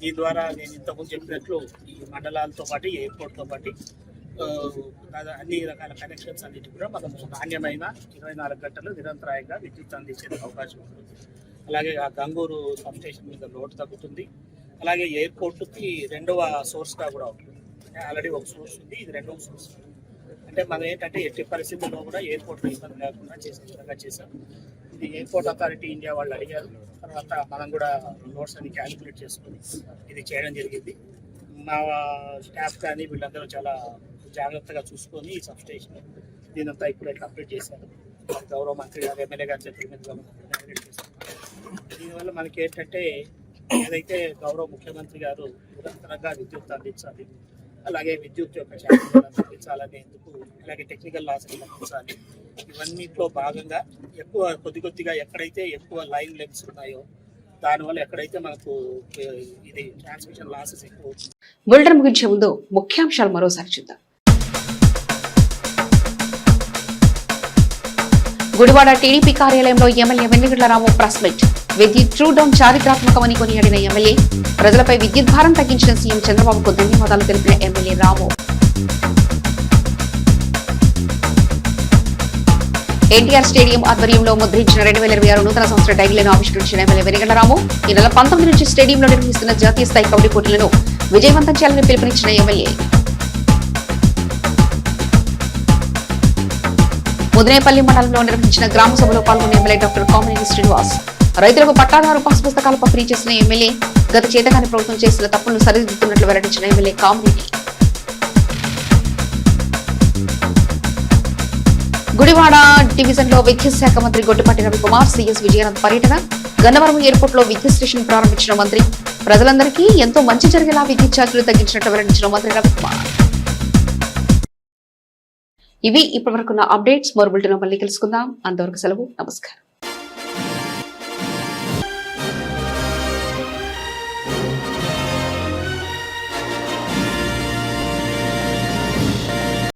దీని ద్వారా నేను ఇంతకుముందు చెప్పినట్లు ఈ మండలాలతో పాటు ఎయిర్పోర్ట్తో పాటు అన్ని రకాల కనెక్షన్స్ అన్నిటి కూడా మనం నాణ్యమైన 24 గంటలు నిరంతరాయంగా విద్యుత్ అందించే అవకాశం ఉంటుంది. అలాగే ఆ గంగూరు సబ్స్టేషన్ మీద లోడ్ తగ్గుతుంది. అలాగే ఎయిర్పోర్ట్కి 2వ సోర్స్గా కూడా ఉంటుంది. ఆల్రెడీ ఒక సోర్స్ ఉంది, ఇది 2వ సోర్స్. అంటే మనం ఏంటంటే ఎట్టి పరిస్థితుల్లో కూడా ఎయిర్పోర్ట్లో ఇబ్బంది లేకుండా చేసే విధంగా చేశాం. ఇది ఎయిర్పోర్ట్ అథారిటీ ఇండియా వాళ్ళు అడిగారు. తర్వాత మనం కూడా లోడ్స్ అన్ని క్యాలిక్యులేట్ చేసుకొని ఇది చేయడం జరిగింది. మా స్టాఫ్ కానీ వీళ్ళందరూ చాలా జాగ్రత్తగా చూసుకొని ఈ సబ్స్టేషన్ దీనంతా ఇప్పుడు కంప్లీట్ చేశారు. గౌరవ మంత్రి గారు, ఎమ్మెల్యే గారి చేతుల మీద కంప్లీట్ చేశారు. దీనివల్ల మనకి ఏంటంటే ఏదైతే గౌరవ ముఖ్యమంత్రి గారు నిరంతరంగా విద్యుత్ అందించాలి, అలాగే విద్యుత్ యొక్క ఛార్జీలను తగ్గించాలనేందుకు, అలాగే టెక్నికల్ లాసెస్ తగ్గించాలి, ఇవన్నిట్లో భాగంగా ఎక్కువ కొద్దిగా ఎక్కడైతే ఎక్కువ లైన్ లెంగ్స్ ఉన్నాయో దానివల్ల ఎక్కడైతే మనకు ఇది ట్రాన్స్మిషన్ లాసెస్ ఎక్కువ. బులెటిన్ ముగించే ముందు ముఖ్యాంశాలు మరోసారి చూద్దాం. గుడివాడ టీడీపీ కార్యాలయంలో ఎమ్మెల్యే వెన్నగండ్ల రాము ప్రెస్ మీట్. విద్యుత్ ట్రూ డౌన్ చారిత్రాత్మకమని కొనియాడిన ఎమ్మెల్యే, ప్రజలపై విద్యుత్ భారం తగ్గించిన సీఎం చంద్రబాబుకు ధన్యవాదాలు తెలిపిన ఎమ్మెల్యే రాము. ఎన్టీఆర్ స్టేడియం ఆధ్వర్యంలో ముద్రించిన 2026 నూతన సంవత్సర డైరీలను ఆవిష్కరించిన ఎమ్మెల్యే వెన్నగండ్ల రాము. ఈ నెల 19 నుంచి స్టేడియంలో నిర్వహిస్తున్న జాతీయ స్థాయి కబడ్డీ పోటీలను విజయవంతం చేయాలని పిలుపునిచ్చిన ఎమ్మెల్యే. ముదినేపల్లి మండలంలో నిర్వహించిన గ్రామ సభలో పాల్గొన్న ఎమ్మెల్యే డాక్టర్ కామినేని శ్రీనివాస్. రైతులకు పట్టాదారు పాస్ పుస్తకాలు పంపిణీ చేసిన ఎమ్మెల్యే. గత చేతగాని ప్రభుత్వం చేసిన తప్పులను సరిదిద్దుతున్నట్లు వెల్లడించిన ఎమ్మెల్యే కామినేని. గుడివాడ డివిజన్ లో విద్యుత్ శాఖ మంత్రి గొట్టిపాటి రవికుమార్, సిఎస్ విజయానంద్ పర్యటన. గన్నవరం ఎయిర్పోర్ట్ లో విద్యుత్ స్టేషన్ ప్రారంభించిన మంత్రి. ప్రజలందరికీ ఎంతో మంచి జరిగేలా విద్యుత్ ఛార్జీలు తగ్గించినట్లు వెల్లడించిన మంత్రి రవికుమార్. ఇవి ఇప్పటివరకున్న అప్డేట్స్. మరో బులెటిన్ మళ్ళీ కలుసుకుందాం. అంతవరకు సెలవు. నమస్కారం.